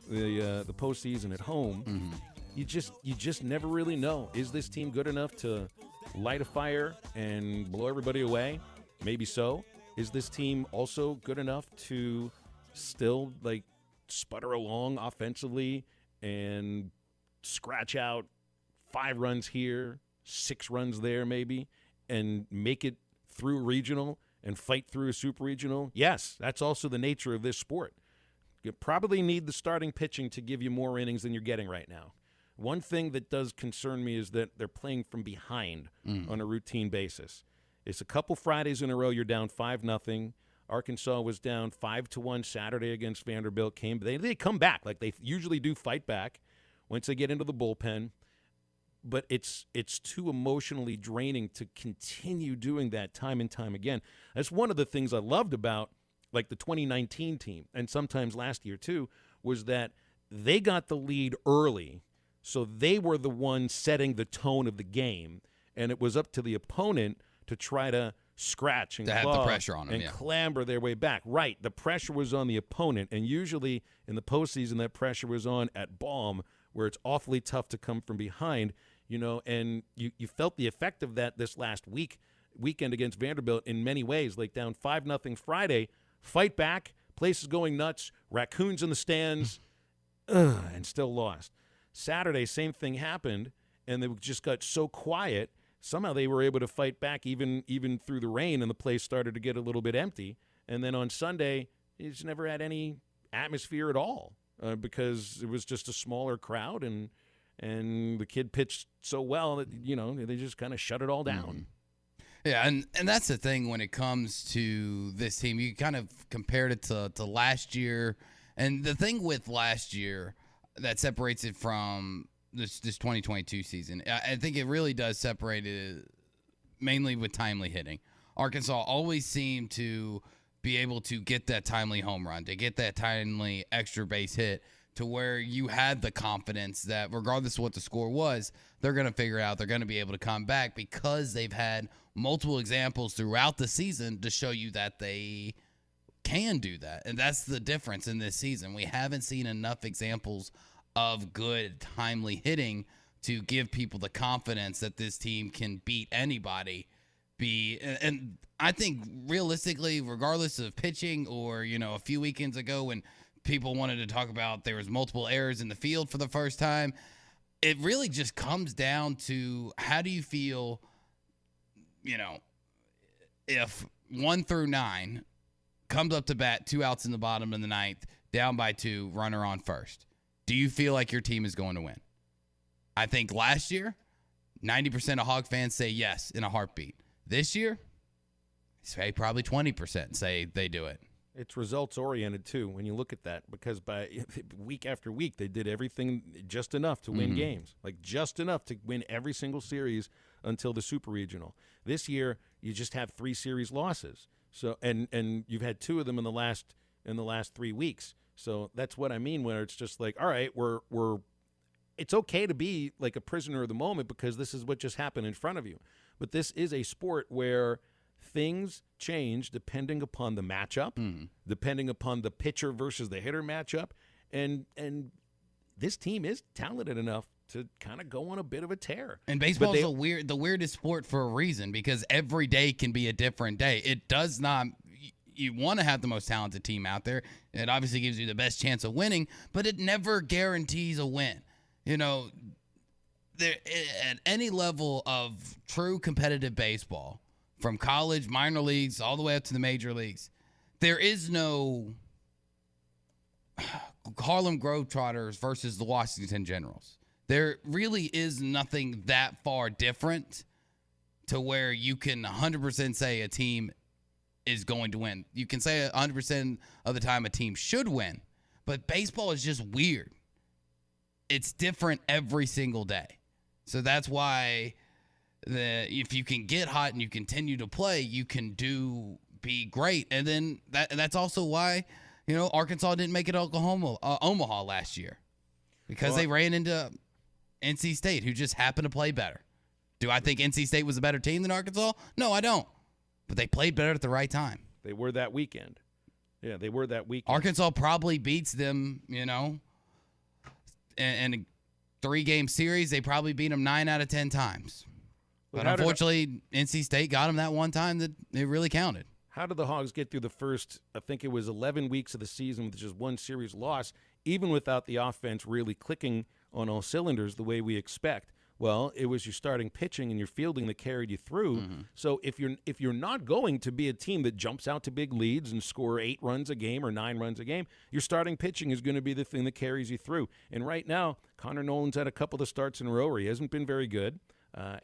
the postseason at home. You just never really know. Is this team good enough to light a fire and blow everybody away? Maybe so. Is this team also good enough to still sputter along offensively and scratch out 5 runs here, 6 runs there maybe, and make it through regional and fight through a super regional? Yes, that's also the nature of this sport. You probably need the starting pitching to give you more innings than you're getting right now. One thing that does concern me is that they're playing from behind on a routine basis. It's a couple Fridays in a row you're down 5-0. Arkansas was down 5-1 Saturday against Vanderbilt. They come back like they usually do, fight back. once they get into the bullpen. But it's too emotionally draining to continue doing that time and time again. That's one of the things I loved about like the 2019 team, and sometimes last year too, was that they got the lead early, so they were the ones setting the tone of the game, and it was up to the opponent to try to scratch and to have the pressure on them, and clamber their way back. Right, the pressure was on the opponent, and usually in the postseason that pressure was on at Baum, where it's awfully tough to come from behind. And you felt the effect of that this last weekend against Vanderbilt in many ways, like down 5-0 Friday, fight back, place is going nuts, raccoons in the stands, and still lost. Saturday, same thing happened, and they just got so quiet. Somehow they were able to fight back even through the rain, and the place started to get a little bit empty. And then on Sunday, he just never had any atmosphere at all because it was just a smaller crowd, and the kid pitched so well that, they just kind of shut it all down. Yeah, and that's the thing when it comes to this team. You kind of compared it to last year. And the thing with last year that separates it from this 2022 season, I think it really does separate it mainly with timely hitting. Arkansas always seemed to be able to get that timely home run, to get that timely extra base hit, to where you had the confidence that regardless of what the score was, they're going to figure it out. They're going to be able to come back because they've had multiple examples throughout the season to show you that they can do that. And that's the difference in this season. We haven't seen enough examples of good, timely hitting to give people the confidence that this team can beat anybody. And I think realistically, regardless of pitching or, a few weekends ago when people wanted to talk about there was multiple errors in the field for the first time, it really just comes down to how do you feel, if 1 through 9 comes up to bat, 2 outs in the bottom of the ninth, down by 2, runner on first. Do you feel like your team is going to win? I think last year, 90% of Hog fans say yes in a heartbeat. This year, say probably 20% say they do it. It's results-oriented, too, when you look at that, because by week after week, they did everything just enough to win games, like just enough to win every single series until the Super Regional. This year, you just have 3 series losses, so and you've had 2 of them in the last 3 weeks. So that's what I mean, where it's just like, all right, it's okay to be like a prisoner of the moment because this is what just happened in front of you. But this is a sport where things change depending upon the matchup, depending upon the pitcher versus the hitter matchup, and this team is talented enough to kind of go on a bit of a tear. And baseball is the weirdest sport for a reason because every day can be a different day. It does not. You want to have the most talented team out there. It obviously gives you the best chance of winning, but it never guarantees a win. There at any level of true competitive baseball, from college, minor leagues, all the way up to the major leagues, there is no Harlem Globetrotters versus the Washington Generals. There really is nothing that far different to where you can 100% say a team is going to win. You can say 100% of the time a team should win, but baseball is just weird. It's different every single day. So that's why if you can get hot and you continue to play, you can be great. And then that's also why, Arkansas didn't make it to Omaha last year because they ran into NC State, who just happened to play better. Do I think NC State was a better team than Arkansas? No, I don't. But they played better at the right time. They were that weekend. Yeah, they were that weekend. Arkansas probably beats them, in a 3-game series. They probably beat them 9 out of 10 times. But unfortunately, NC State got them that one time that it really counted. How did the Hogs get through the first, I think it was 11 weeks of the season with just 1 series loss, even without the offense really clicking on all cylinders the way we expect? Well, it was your starting pitching and your fielding that carried you through. So if you're not going to be a team that jumps out to big leads and score 8 runs a game or 9 runs a game, your starting pitching is going to be the thing that carries you through. And right now, Connor Nolan's had a couple of starts in a row where he hasn't been very good.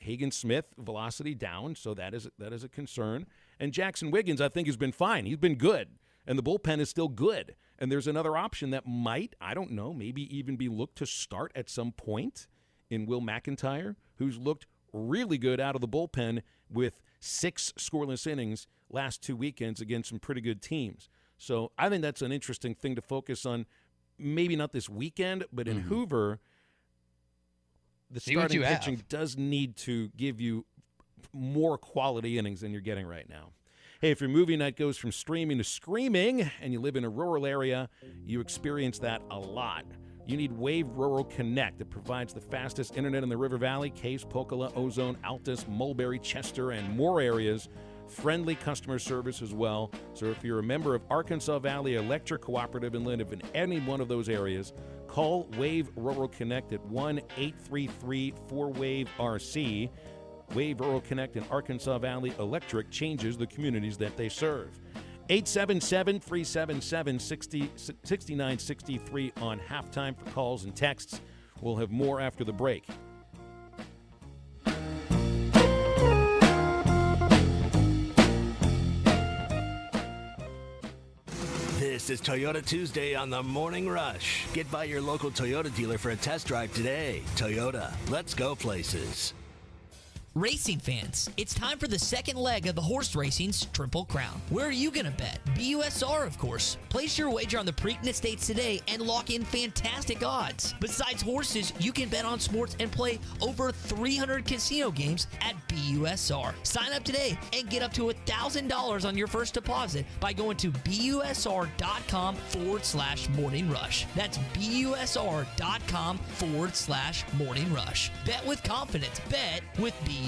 Hagen-Smith, velocity down, so that is a concern. And Jackson Wiggins, I think, has been fine. He's been good, and the bullpen is still good. And there's another option that might, I don't know, maybe even be looked to start at some point in Will McIntyre, who's looked really good out of the bullpen with 6 scoreless innings last 2 weekends against some pretty good teams. So I think that's an interesting thing to focus on. Maybe not this weekend, but in Hoover, the starting pitching does need to give you more quality innings than you're getting right now. Hey, if your movie night goes from streaming to screaming and you live in a rural area, you experience that a lot. You need Wave Rural Connect. It provides the fastest internet in the River Valley, Case, Pocola, Ozone, Altus, Mulberry, Chester, and more areas. Friendly customer service as well. So if you're a member of Arkansas Valley Electric Cooperative and live in any one of those areas, call Wave Rural Connect at 1-833-4WAVE-RC. Wave Rural Connect and Arkansas Valley Electric changes the communities that they serve. 877-377-6963 on halftime for calls and texts. We'll have more after the break. This is Toyota Tuesday on the Morning Rush. Get by your local Toyota dealer for a test drive today. Toyota, let's go places. Racing fans, it's time for the second leg of the horse racing's Triple Crown. Where are you going to bet? BUSR, of course. Place your wager on the Preakness Stakes today and lock in fantastic odds. Besides horses, you can bet on sports and play over 300 casino games at BUSR. Sign up today and get up to $1,000 on your first deposit by going to BUSR.com/Morning Rush. That's BUSR.com/Morning Rush. Bet with confidence. Bet with BUSR.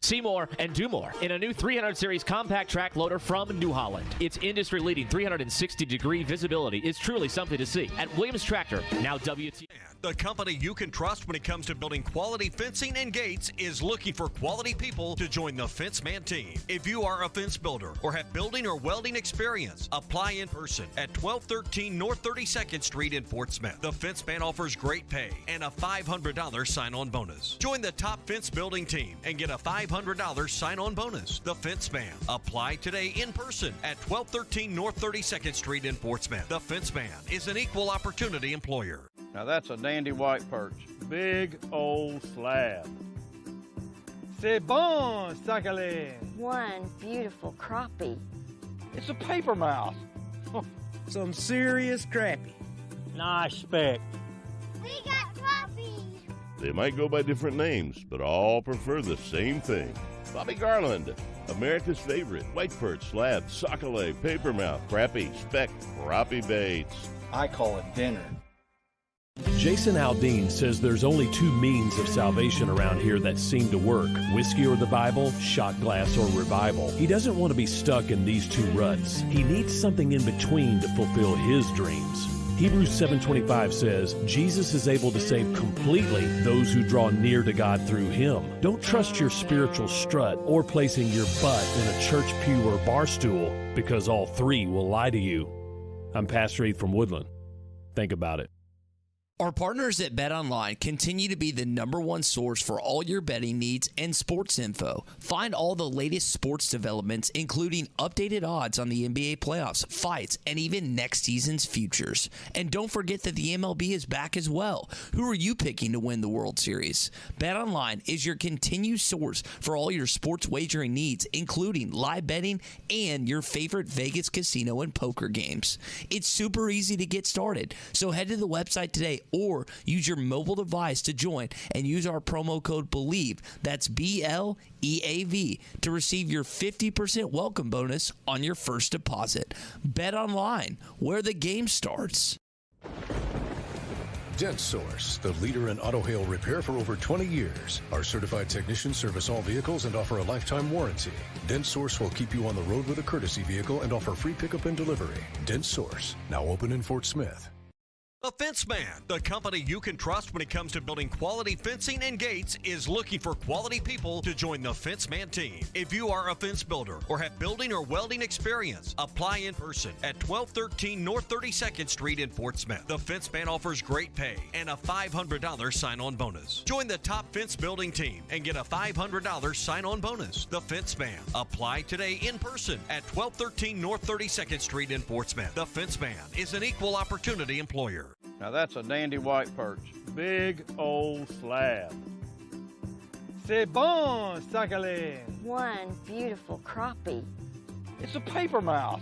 See more and do more in a new 300 Series compact track loader from New Holland. Its industry-leading 360-degree visibility is truly something to see at Williams Tractor, now WT. The company you can trust when it comes to building quality fencing and gates is looking for quality people to join the Fence Man team. If you are a fence builder or have building or welding experience, apply in person at 1213 North 32nd Street in Fort Smith. The Fence Man offers great pay and a $500 sign-on bonus. Join the top fence building team and get a $500 sign-on bonus. The Fence Man. Apply today in person at 1213 North 32nd Street in Fort Smith. The Fence Man is an equal opportunity employer. Now that's a dandy white perch. Big old slab. C'est bon, sacalé. One beautiful crappie. It's a paper mouse. Some serious crappie. Nice speck. We got crappies. They might go by different names, but all prefer the same thing. Bobby Garland, America's favorite. White perch, slab, sockeye, papermouth, crappie, speck, crappie baits. I call it dinner. Jason Aldean says there's only 2 means of salvation around here that seem to work: whiskey or the Bible, shot glass or revival. He doesn't want to be stuck in these 2 ruts. He needs something in between to fulfill his dreams. Hebrews 7:25 says, Jesus is able to save completely those who draw near to God through him. Don't trust your spiritual strut or placing your butt in a church pew or bar stool, because all 3 will lie to you. I'm Pastor Heath from Woodland. Think about it. Our partners at BetOnline continue to be the #1 source for all your betting needs and sports info. Find all the latest sports developments, including updated odds on the NBA playoffs, fights, and even next season's futures. And don't forget that the MLB is back as well. Who are you picking to win the World Series? BetOnline is your continued source for all your sports wagering needs, including live betting and your favorite Vegas casino and poker games. It's super easy to get started, so head to the website today or use your mobile device to join and use our promo code BELIEVE, that's BLEAV, to receive your 50% welcome bonus on your first deposit. Bet online, where the game starts. Dent Source, the leader in auto hail repair for over 20 years. Our certified technicians service all vehicles and offer a lifetime warranty. Dent Source will keep you on the road with a courtesy vehicle and offer free pickup and delivery. Dent Source, now open in Fort Smith. The Fence Man, the company you can trust when it comes to building quality fencing and gates, is looking for quality people to join the Fence Man team. If you are a fence builder or have building or welding experience, apply in person at 1213 North 32nd Street in Fort Smith. The Fence Man offers great pay and a $500 sign-on bonus. Join the top fence building team and get a $500 sign-on bonus. The Fence Man. Apply today in person at 1213 North 32nd Street in Fort Smith. The Fence Man is an equal opportunity employer. Now that's a dandy white perch. Big old slab. C'est bon, sacalé. One beautiful crappie. It's a paper mouse.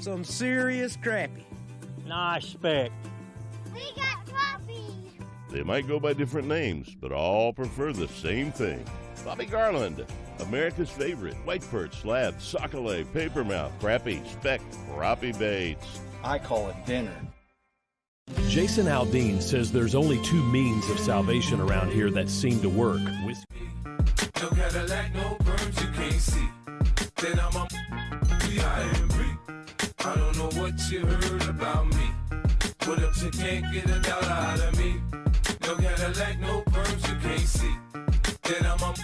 Some serious crappie. Nice speck. We got crappies. They might go by different names, but all prefer the same thing. Bobby Garland, America's favorite white perch, slab, sockeye, papermouth, crappie, speck, crappie baits. I call it dinner. Jason Aldean says there's only two means of salvation around here that seem to work. No Cadillac, no berms, you can't see. Then I'm a B.I.M.B. I don't know what you heard about me. What up, you can't get a dollar out of me. No Cadillac, no berms, you can't see. Then I'm a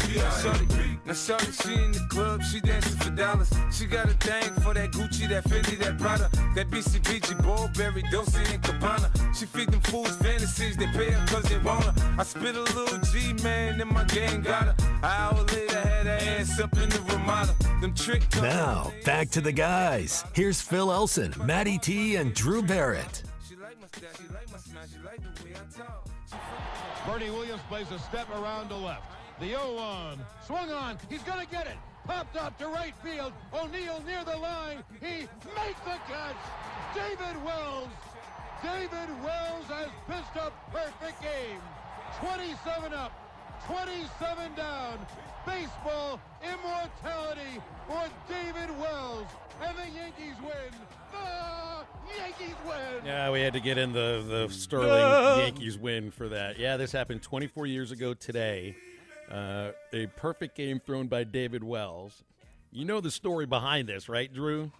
B.I.M.B. Now shorty, she in the club, she dancing for dollars. She got a thing for that Gucci, that Fendi, that Prada, that BCBG, Burberry, Dolce and Gabbana. She feed them fools fantasies, they pay her cause they want her. I spit a little G, man, and my gang got her. An hour later, had her ass up in the Ramada. Them trick. Now, back to the guys. Here's Phil Elson, Matty T, and Drew Barrett. Bernie Williams plays a step around to left. The 0-1, swung on, he's gonna get it, popped up to right field, O'Neill near the line, he makes the catch, David Wells has pitched a perfect game, 27 up, 27 down, baseball immortality for David Wells, and the Yankees win. The Yankees win. Yeah, we had to get in the Sterling Yankees win for that. Yeah, this happened 24 years ago today. A perfect game thrown by David Wells. You know the story behind this, right, Drew?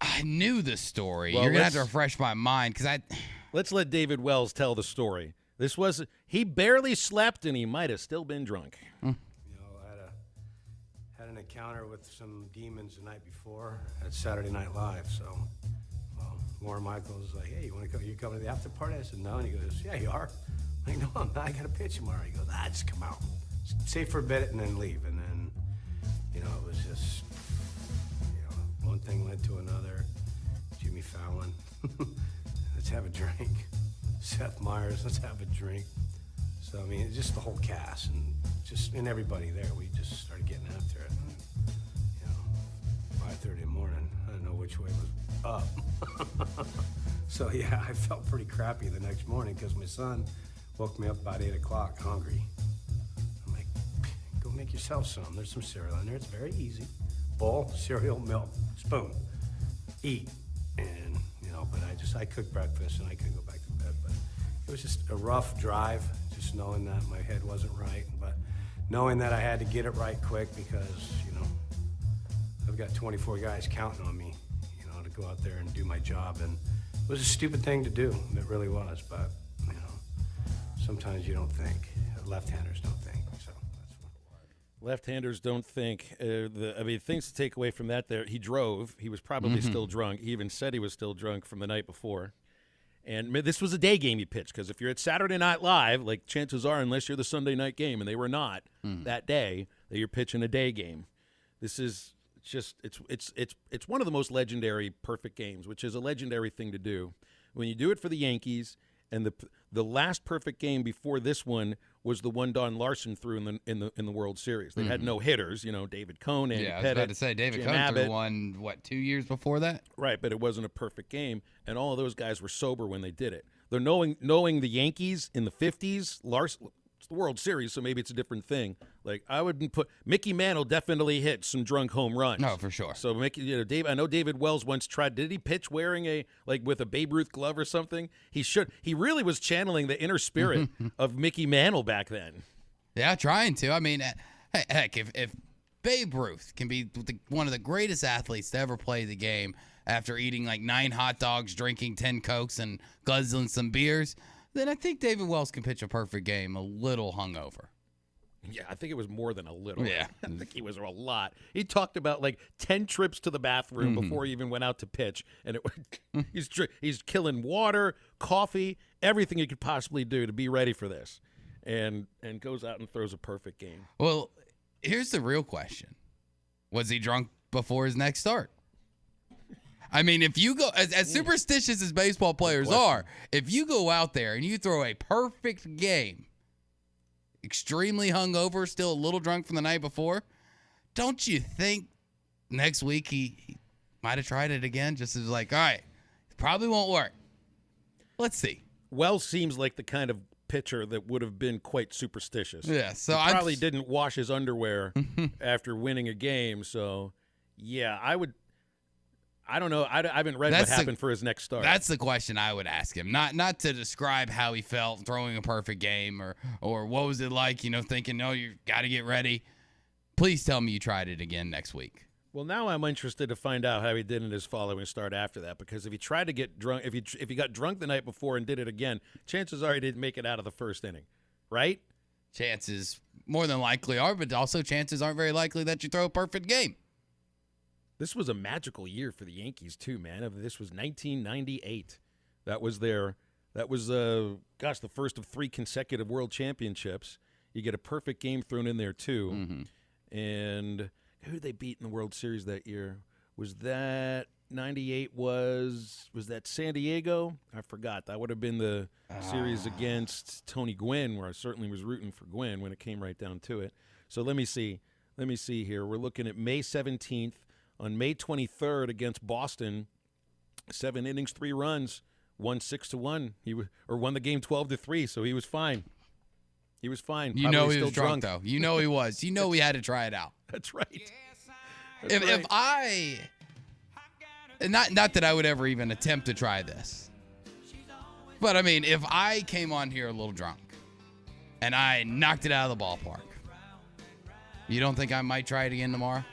I knew the story. Well, You're going to have to refresh my mind because Let's let David Wells tell the story. He barely slept and he might have still been drunk. You know, I had an encounter with some demons the night before at Saturday Night Live. So, Warren Michaels was like, "Hey, you coming to the after party?" I said, "No." And he goes, "Yeah, you are." I'm like, "No, I'm not. I got a pitch tomorrow." He goes, "Just come out, stay for a bit, and then leave." And then, you know, it was just, one thing led to another. Jimmy Fallon, let's have a drink. Seth Meyers, let's have a drink. So, I mean, it's just the whole cast and everybody there. We just started getting after it. And, 5:30 in the morning, I didn't know which way was up. So, yeah, I felt pretty crappy the next morning because my son woke me up about 8 o'clock hungry. I'm like, go make yourself some. There's some cereal in there. It's very easy. Bowl, cereal, milk, spoon. Eat. And, but I cooked breakfast and I couldn't go back to bed. But it was just a rough drive, just knowing that my head wasn't right. But knowing that I had to get it right quick because, I've got 24 guys counting on me, to go out there and do my job. And it was a stupid thing to do. It really was. But, sometimes you don't think. Left-handers don't think. So Left-handers don't think. Things to take away from that there. He drove. He was probably still drunk. He even said he was still drunk from the night before. And this was a day game he pitched because if you're at Saturday Night Live, like chances are, unless you're the Sunday night game, and they were not that day, that you're pitching a day game. This is just it's one of the most legendary perfect games, which is a legendary thing to do. When you do it for the Yankees, and the last perfect game before this one was the one Don Larson threw in the World Series. They had no hitters, David Cone and I was Pettit, about to say David Jim Cone Abbott. threw one 2 years before that. Right, but it wasn't a perfect game, and all of those guys were sober when they did it. They're knowing the Yankees in the 50s, Larson. It's the World Series, so maybe it's a different thing. Like I wouldn't put Mickey Mantle definitely hit some drunk home runs. No, for sure. So Mickey, Dave. I know David Wells once tried. Did he pitch wearing with a Babe Ruth glove or something? He should. He really was channeling the inner spirit of Mickey Mantle back then. Yeah, trying to. I mean, heck, if Babe Ruth can be one of the greatest athletes to ever play the game, after eating like 9 hot dogs, drinking 10 Cokes, and guzzling some beers, then I think David Wells can pitch a perfect game a little hungover. Yeah, I think it was more than a little. Yeah. I think he was a lot. He talked about like 10 trips to the bathroom before he even went out to pitch. And he's killing water, coffee, everything he could possibly do to be ready for this. And goes out and throws a perfect game. Well, here's the real question. Was he drunk before his next start? I mean, if you go, as superstitious as baseball players are, if you go out there and you throw a perfect game, extremely hungover, still a little drunk from the night before, don't you think next week he might have tried it again? Just as like, all right, it probably won't work. Let's see. Wells seems like the kind of pitcher that would have been quite superstitious. Yeah, so he probably didn't wash his underwear after winning a game. So, yeah, I don't know. I haven't read what happened for his next start. That's the question I would ask him. Not to describe how he felt throwing a perfect game or what was it like, thinking, no, you got to get ready. Please tell me you tried it again next week. Well, now I'm interested to find out how he did in his following start after that, because if he tried to get drunk, if he got drunk the night before and did it again, chances are he didn't make it out of the first inning, right? Chances more than likely are, but also chances aren't very likely that you throw a perfect game. This was a magical year for the Yankees too, man. This was 1998. That was the first of 3 consecutive World Championships. You get a perfect game thrown in there too. Mm-hmm. And who did they beat in the World Series that year? Was that 98 was that San Diego? I forgot. That would have been the series against Tony Gwynn, where I certainly was rooting for Gwynn when it came right down to it. So let me see here. We're looking at May 17th. On May 23rd against Boston, 7 innings, 3 runs, won 6-1. Won the game 12-3. So he was fine. He was fine. He was drunk though. He was. We had to try it out. That's right. If I, not that I would ever even attempt to try this, but I mean, if I came on here a little drunk and I knocked it out of the ballpark, you don't think I might try it again tomorrow?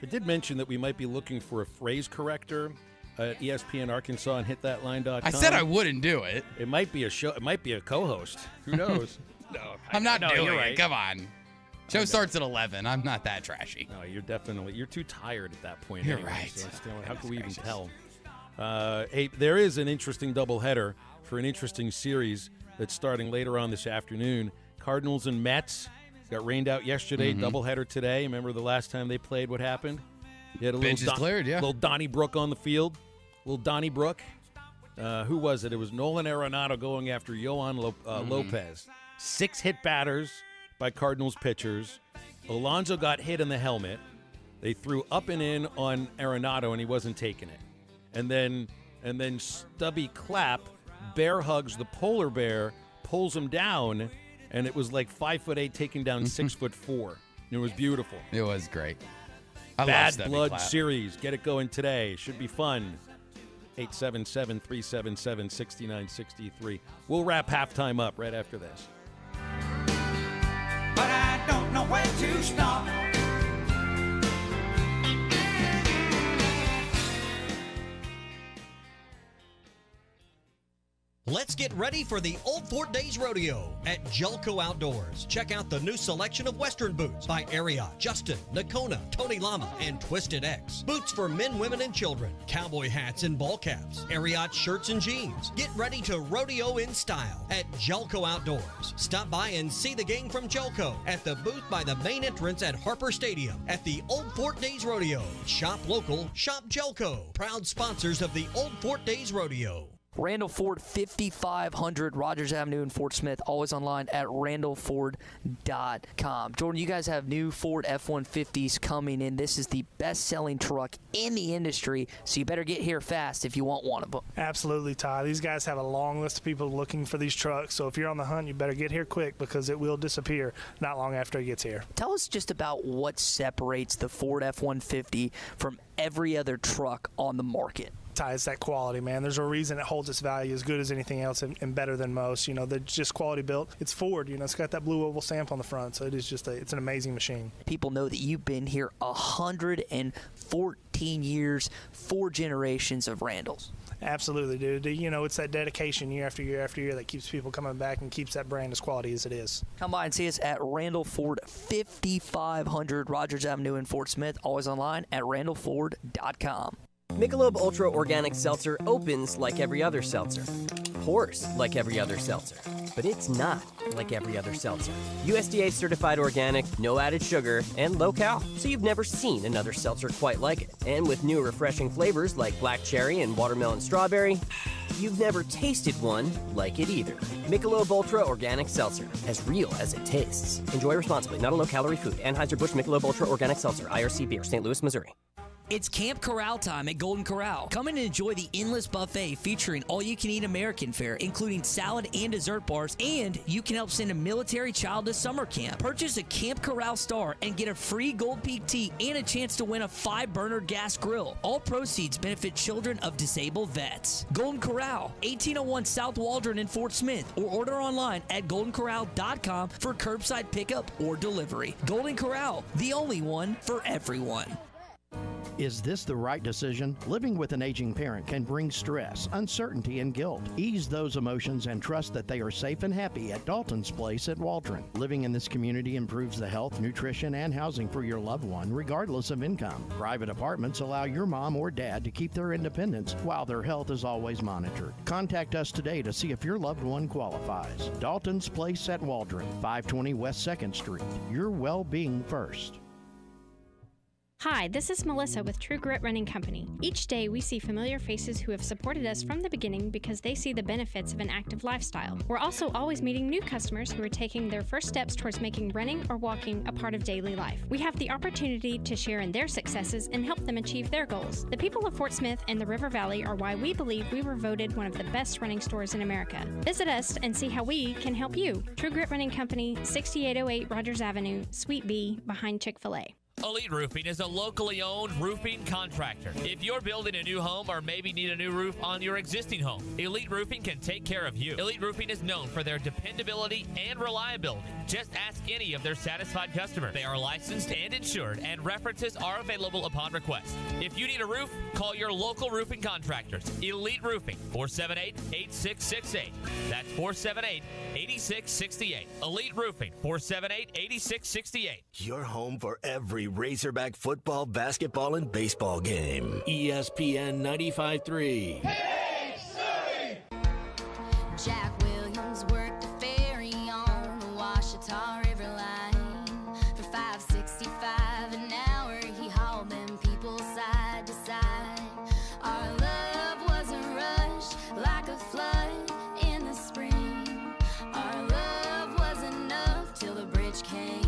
I did mention that we might be looking for a phrase corrector at ESPN Arkansas and hitthatline.com. I said I wouldn't do it. It might be a show. It might be a co-host. Who knows? No, I'm not doing it. Right. Come on. Show starts at 11. I'm not that trashy. No, you're too tired at that point. You're anyway, right. So how can we even tell? Hey, there is an interesting doubleheader for an interesting series that's starting later on this afternoon. Cardinals and Mets. Got rained out yesterday, doubleheader today. Remember the last time they played, what happened? You had a bench is cleared, yeah. Little Donnybrook on the field. Little Donnybrook. Who was it? It was Nolan Arenado going after Yohan Lopez. 6 hit batters by Cardinals pitchers. Alonso got hit in the helmet. They threw up and in on Arenado, and he wasn't taking it. And then Stubby Clapp bear hugs the polar bear, pulls him down, and it was like 5'8" taking down 6'4". It was beautiful. It was great. Bad Blood Series. Get it going today. Should be fun. 877-377-6963. We'll wrap halftime up right after this. But I don't know where to stop. Let's get ready for the Old Fort Days Rodeo at Jelco Outdoors. Check out the new selection of Western boots by Ariat, Justin, Nakona, Tony Lama, and Twisted X. Boots for men, women, and children. Cowboy hats and ball caps. Ariat shirts and jeans. Get ready to rodeo in style at Jelco Outdoors. Stop by and see the gang from Jelco at the booth by the main entrance at Harper Stadium at the Old Fort Days Rodeo. Shop local, shop Jelco. Proud sponsors of the Old Fort Days Rodeo. Randall Ford, 5500 Rogers Avenue in Fort Smith. Always online at randallford.com. Jordan, you guys have new Ford F-150s coming in. This is the best-selling truck in the industry, so you better get here fast if you want one of them. Absolutely, Ty. These guys have a long list of people looking for these trucks, so if you're on the hunt, you better get here quick because it will disappear not long after it gets here. Tell us just about what separates the Ford F-150 from every other truck on the market. Ty, it's that quality, man. There's a reason it holds its value as good as anything else and better than most. You know, they're just quality built. It's Ford, you know, it's got that blue oval stamp on the front, so it is just it's an amazing machine. People know that you've been here 114 15 years, 4 generations of Randalls. Absolutely, dude. You know, it's that dedication year after year after year that keeps people coming back and keeps that brand as quality as it is. Come by and see us at Randall Ford, 5500 Rogers Avenue in Fort Smith. Always online at randallford.com. Michelob Ultra Organic Seltzer opens like every other seltzer, pours like every other seltzer, but it's not like every other seltzer. USDA certified organic, no added sugar, and low cal, so you've never seen another seltzer quite like it. And with new refreshing flavors like black cherry and watermelon strawberry, you've never tasted one like it either. Michelob Ultra Organic Seltzer, as real as it tastes. Enjoy responsibly, not a low-calorie food. Anheuser-Busch Michelob Ultra Organic Seltzer, IRC Beer, St. Louis, Missouri. It's Camp Corral time at Golden Corral. Come in and enjoy the endless buffet featuring all-you-can-eat American fare, including salad and dessert bars, and you can help send a military child to summer camp. Purchase a Camp Corral star and get a free Gold Peak tee and a chance to win a 5-burner gas grill. All proceeds benefit children of disabled vets. Golden Corral, 1801 South Waldron in Fort Smith, or order online at goldencorral.com for curbside pickup or delivery. Golden Corral, the only one for everyone. Is this the right decision? Living with an aging parent can bring stress, uncertainty, and guilt. Ease those emotions and trust that they are safe and happy at Dalton's Place at Waldron. Living in this community improves the health, nutrition, and housing for your loved one, regardless of income. Private apartments allow your mom or dad to keep their independence while their health is always monitored. Contact us today to see if your loved one qualifies. Dalton's Place at Waldron, 520 West 2nd Street. Your well-being first. Hi, this is Melissa with True Grit Running Company. Each day we see familiar faces who have supported us from the beginning because they see the benefits of an active lifestyle. We're also always meeting new customers who are taking their first steps towards making running or walking a part of daily life. We have the opportunity to share in their successes and help them achieve their goals. The people of Fort Smith and the River Valley are why we believe we were voted one of the best running stores in America. Visit us and see how we can help you. True Grit Running Company, 6808 Rogers Avenue, Suite B, behind Chick-fil-A. Elite Roofing is a locally owned roofing contractor. If you're building a new home or maybe need a new roof on your existing home, Elite Roofing can take care of you. Elite Roofing is known for their dependability and reliability. Just ask any of their satisfied customers. They are licensed and insured, and references are available upon request. If you need a roof, call your local roofing contractors. Elite Roofing, 478-8668. That's 478-8668. Elite Roofing, 478-8668. Your home for every Razorback football, basketball, and baseball game. ESPN 95.3. Jack Williams worked the ferry on the Washita River line for $5.65 an hour. He hauled them people side to side. Our love wasn't rushed like a flood in the spring. Our love was enough till the bridge came.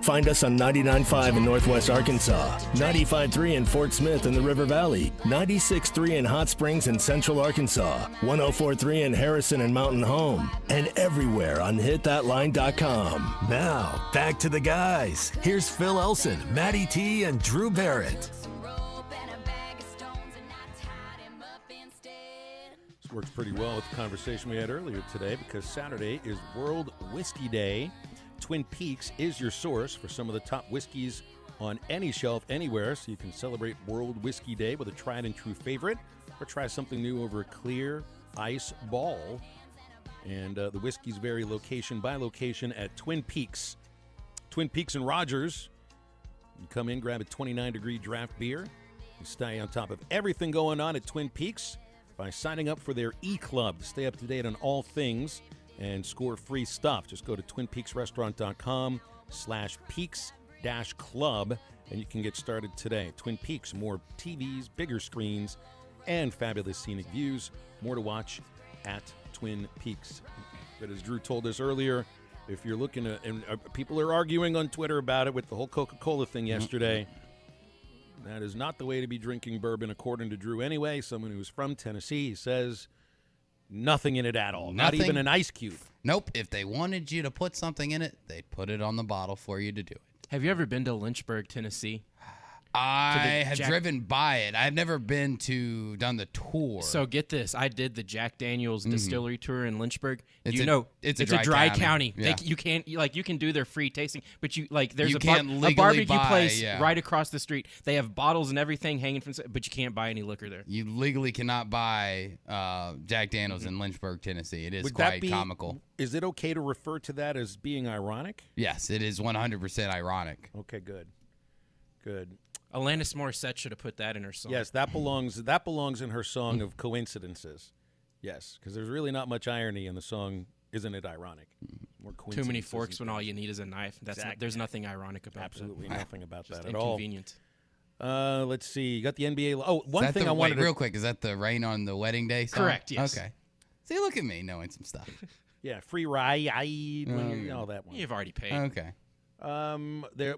Find us on 99.5 in Northwest Arkansas, 95.3 in Fort Smith and the River Valley, 96.3 in Hot Springs and Central Arkansas, 104.3 in Harrison and Mountain Home, and everywhere on hitthatline.com. Now, back to the guys. Here's Phil Elson, Matty T, and Drew Barrett. This works pretty well with the conversation we had earlier today because Saturday is World Whiskey Day. Twin Peaks is your source for some of the top whiskeys on any shelf anywhere, so you can celebrate World Whiskey Day with a tried and true favorite or try something new over a clear ice ball. And the whiskeys vary location by location at Twin Peaks. Twin Peaks and Rogers. You come in, grab a 29-degree draft beer. You stay on top of everything going on at Twin Peaks by signing up for their e-club. Stay up to date on all things and score free stuff. Just go to twinpeaksrestaurant.com/peaks-club and you can get started today. Twin Peaks, more TVs, bigger screens, and fabulous scenic views. More to watch at Twin Peaks. But as Drew told us earlier, if you're looking at, and people are arguing on Twitter about it with the whole Coca-Cola thing yesterday, that is not the way to be drinking bourbon, according to Drew anyway. Someone who's from Tennessee, he says nothing in it at all. Not even an ice cube. Nope. If they wanted you to put something in it, they'd put it on the bottle for you to do it. Have you ever been to Lynchburg, Tennessee? I have driven by it. I've never done the tour. So get this. I did the Jack Daniels distillery tour in Lynchburg. It's It's a a dry county. Yeah. You can do their free tasting, but there's You a can't legally barbecue buy, place yeah. right across the street. They have bottles and everything hanging from, but you can't buy any liquor there. You legally cannot buy Jack Daniels in Lynchburg, Tennessee. It is quite comical. Is it okay to refer to that as being ironic? Yes, it is 100% ironic. Okay, good. Good. Alanis Morissette should have put that in her song. Yes, that belongs in her song of coincidences. Yes, because there's really not much irony in the song. Isn't it ironic? More Too many forks when all you need is a knife. There's nothing ironic about Absolutely that. nothing about Just that at all. inconvenient. Let's see. You got the NBA. Oh, one thing I wanted real quick. Is that the Rain on the Wedding Day song? Correct, yes. Okay. See, look at me knowing some stuff. Yeah, free ride, all that one. You've already paid. Okay.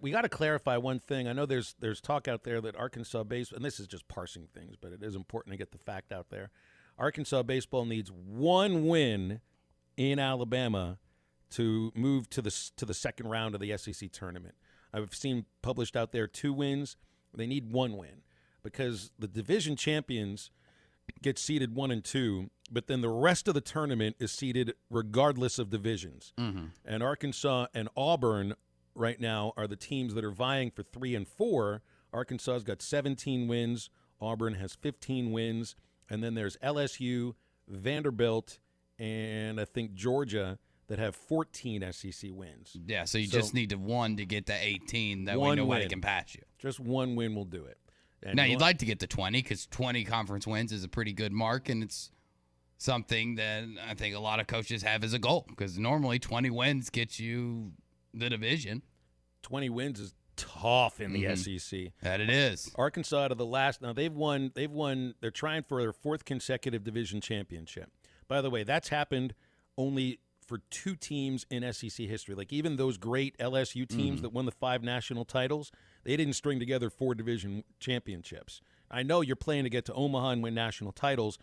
We got to clarify one thing. I know there's talk out there that Arkansas baseball, and this is just parsing things, but it is important to get the fact out there. Arkansas baseball needs one win in Alabama to move to the second round of the SEC tournament. I've seen published out there 2 wins. They need 1 win because the division champions get seeded 1 and 2, but then the rest of the tournament is seeded regardless of divisions. And Arkansas and Auburn right now are the teams that are vying for 3 and 4. Arkansas's got 17 wins. Auburn has 15 wins. And then there's LSU, Vanderbilt, and I think Georgia that have 14 SEC wins. Yeah, so you just need 1 to get to 18. That way nobody can pass you. Just 1 win will do it. And now, you'd like to get to 20 because 20 conference wins is a pretty good mark, and it's something that I think a lot of coaches have as a goal because normally 20 wins gets you the division. 20 wins is tough in the SEC. That it is. Arkansas out of the last, now they've won, they're trying for their 4th consecutive division championship. By the way, that's happened only for 2 teams in SEC history. Like even those great LSU teams that won the 5 national titles, they didn't string together 4 division championships. I know you're playing to get to Omaha and win national titles,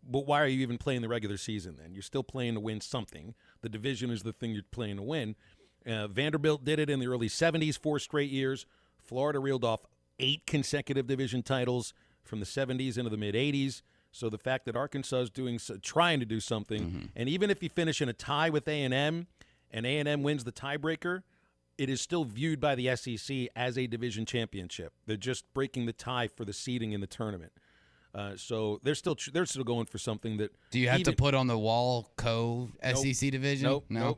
but why are you even playing the regular season then? You're still playing to win something. The division is the thing you're playing to win. Vanderbilt did it in the early 70s, 4 straight years. Florida reeled off 8 consecutive division titles from the 70s into the mid-80s. So the fact that Arkansas is trying to do something, and even if you finish in a tie with A&M and A&M wins the tiebreaker, it is still viewed by the SEC as a division championship. They're just breaking the tie for the seeding in the tournament. So they're still going for something that. Do you have to put on the wall SEC division? No.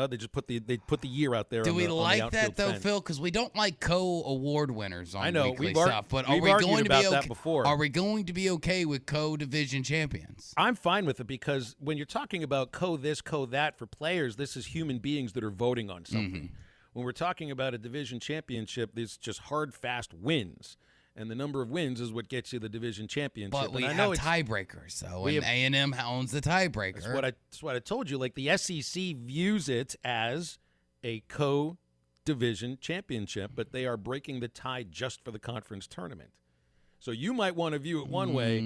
They just put the year out there. Do we like on the that though, fence. Phil? Because we don't like co-award winners on I know weekly we've stuff. But are we've we argued going to about be okay? that before. Are we going to be okay with co-division champions? I'm fine with it because when you're talking about this, that for players, this is human beings that are voting on something. When we're talking about a division championship, there's just hard, fast wins. And the number of wins is what gets you the division championship. But we have tiebreakers, so and A&M owns the tiebreaker. That's what I told you. Like the SEC views it as a co-division championship, but they are breaking the tie just for the conference tournament. So you might want to view it one way.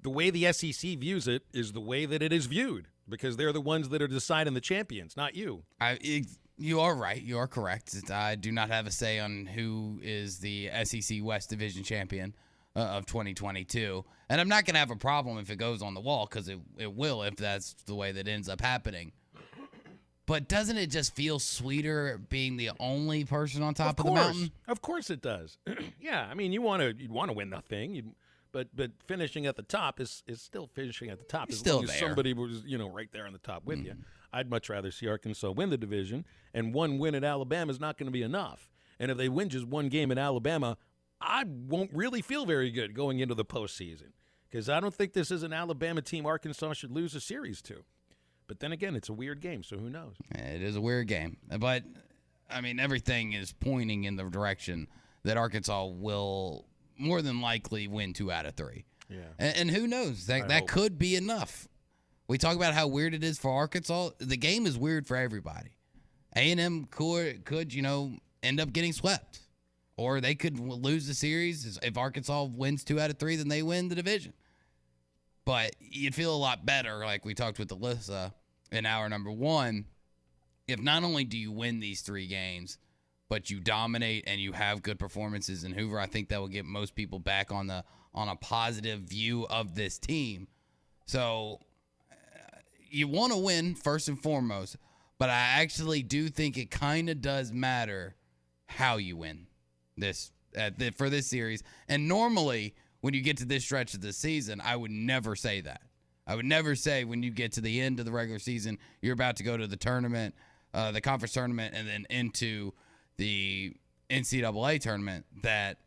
The way the SEC views it is the way that it is viewed because they're the ones that are deciding the champions, not you. You are right. You are correct. I do not have a say on who is the SEC West Division champion of 2022. And I'm not going to have a problem if it goes on the wall because it will if that's the way that ends up happening. But doesn't it just feel sweeter being the only person on top of the mountain? Of course it does. Yeah, I mean, you'd want to win the thing, but finishing at the top is still finishing at the top. As still long as there. somebody was right there on the top with you. I'd much rather see Arkansas win the division, and 1 win at Alabama is not going to be enough. And if they win just 1 game in Alabama, I won't really feel very good going into the postseason because I don't think this is an Alabama team Arkansas should lose a series to. But then again, it's a weird game, so who knows? It is a weird game. But, I mean, everything is pointing in the direction that Arkansas will more than likely win 2 out of 3. Yeah. And who knows? That could be enough. We talk about how weird it is for Arkansas. The game is weird for everybody. A&M could end up getting swept. Or they could lose the series. If Arkansas wins 2 out of 3, then they win the division. But you'd feel a lot better, like we talked with Alyssa in hour number 1, if not only do you win these 3 games, but you dominate and you have good performances in Hoover, I think that will get most people back on a positive view of this team. So you want to win first and foremost, but I actually do think it kind of does matter how you win for this series. And normally when you get to this stretch of the season, I would never say that. I would never say when you get to the end of the regular season, you're about to go to the tournament, the conference tournament, and then into the NCAA tournament, that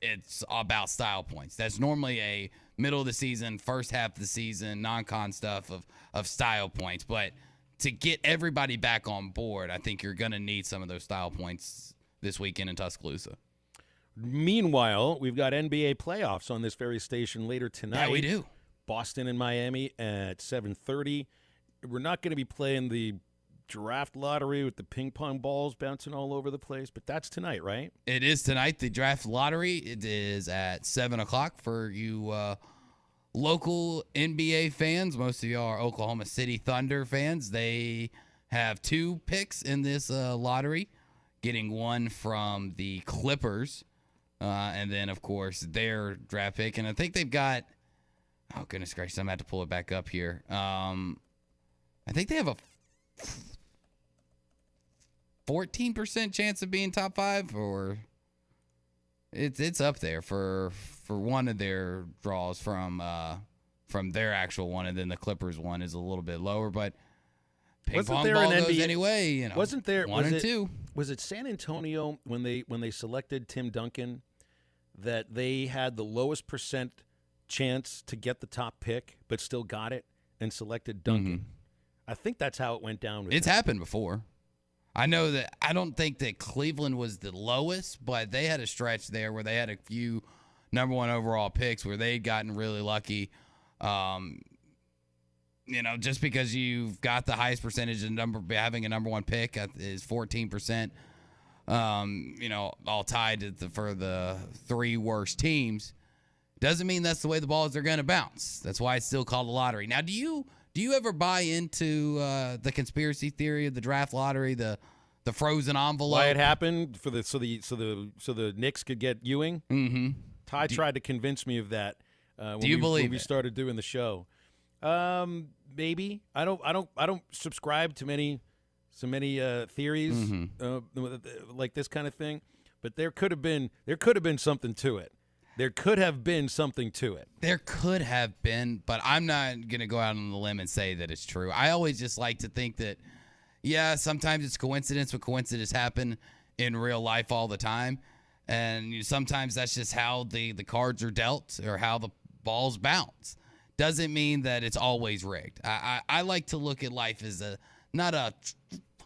it's about style points. That's normally a middle of the season, first half of the season, non-con stuff of style points. But to get everybody back on board, I think you're going to need some of those style points this weekend in Tuscaloosa. Meanwhile, we've got NBA playoffs on this very station later tonight. Yeah, we do. Boston and Miami at 7:30. We're not going to be playing the draft lottery with the ping pong balls bouncing all over the place, but that's tonight, right? It is tonight, the draft lottery. It is at 7 o'clock for you local NBA fans. Most of you are Oklahoma City Thunder fans. They have 2 picks in this lottery, getting one from the Clippers, and then, of course, their draft pick. And I think they've got, oh, goodness gracious, I'm going to have to pull it back up here. I think they have a 14% chance of being top 5, or it's up there for one of their draws from their actual one, and then the Clippers one is a little bit lower, but ping pong ball goes anyway. You know, wasn't there 1 and 2? Was it San Antonio when they selected Tim Duncan that they had the lowest percent chance to get the top pick, but still got it and selected Duncan? Mm-hmm. I think that's how it went down. It's happened before. I know that. I don't think that Cleveland was the lowest, but they had a stretch there where they had a few number 1 overall picks where they'd gotten really lucky. Just because you've got the highest percentage of having a number 1 pick is 14%. All tied for the 3 worst teams, doesn't mean that's the way the balls are going to bounce. That's why it's still called a lottery. Now, do you ever buy into the conspiracy theory of the draft lottery, the frozen envelope? Why it happened so the Knicks could get Ewing? Mm-hmm. Ty tried to convince me of that. When we started doing the show? Maybe. I don't subscribe to many theories like this kind of thing, but there could have been something to it. There could have been something to it. There could have been, but I'm not going to go out on the limb and say that it's true. I always just like to think that, yeah, sometimes it's coincidence, but coincidence happen in real life all the time. And sometimes that's just how the cards are dealt or how the balls bounce. Doesn't mean that it's always rigged. I like to look at life as not a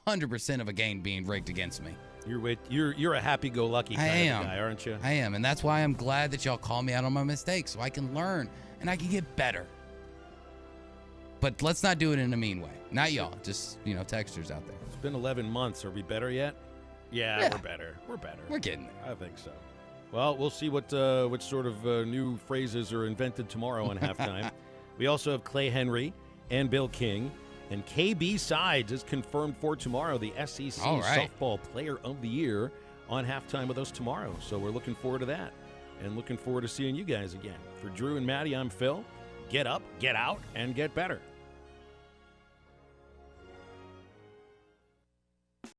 100% of a game being rigged against me. You're a happy-go-lucky kind of guy, aren't you? I am, and that's why I'm glad that y'all call me out on my mistakes so I can learn and I can get better. But let's not do it in a mean way. Not y'all, just texters out there. It's been 11 months. Are we better yet? Yeah, we're better. We're better. We're getting there. I think so. Well, we'll see what sort of new phrases are invented tomorrow on halftime. We also have Clay Henry and Bill King. And KB Sides is confirmed for tomorrow, the SEC Softball Player of the Year, on halftime with us tomorrow. So we're looking forward to that and looking forward to seeing you guys again. For Drew and Maddie, I'm Phil. Get up, get out, and get better.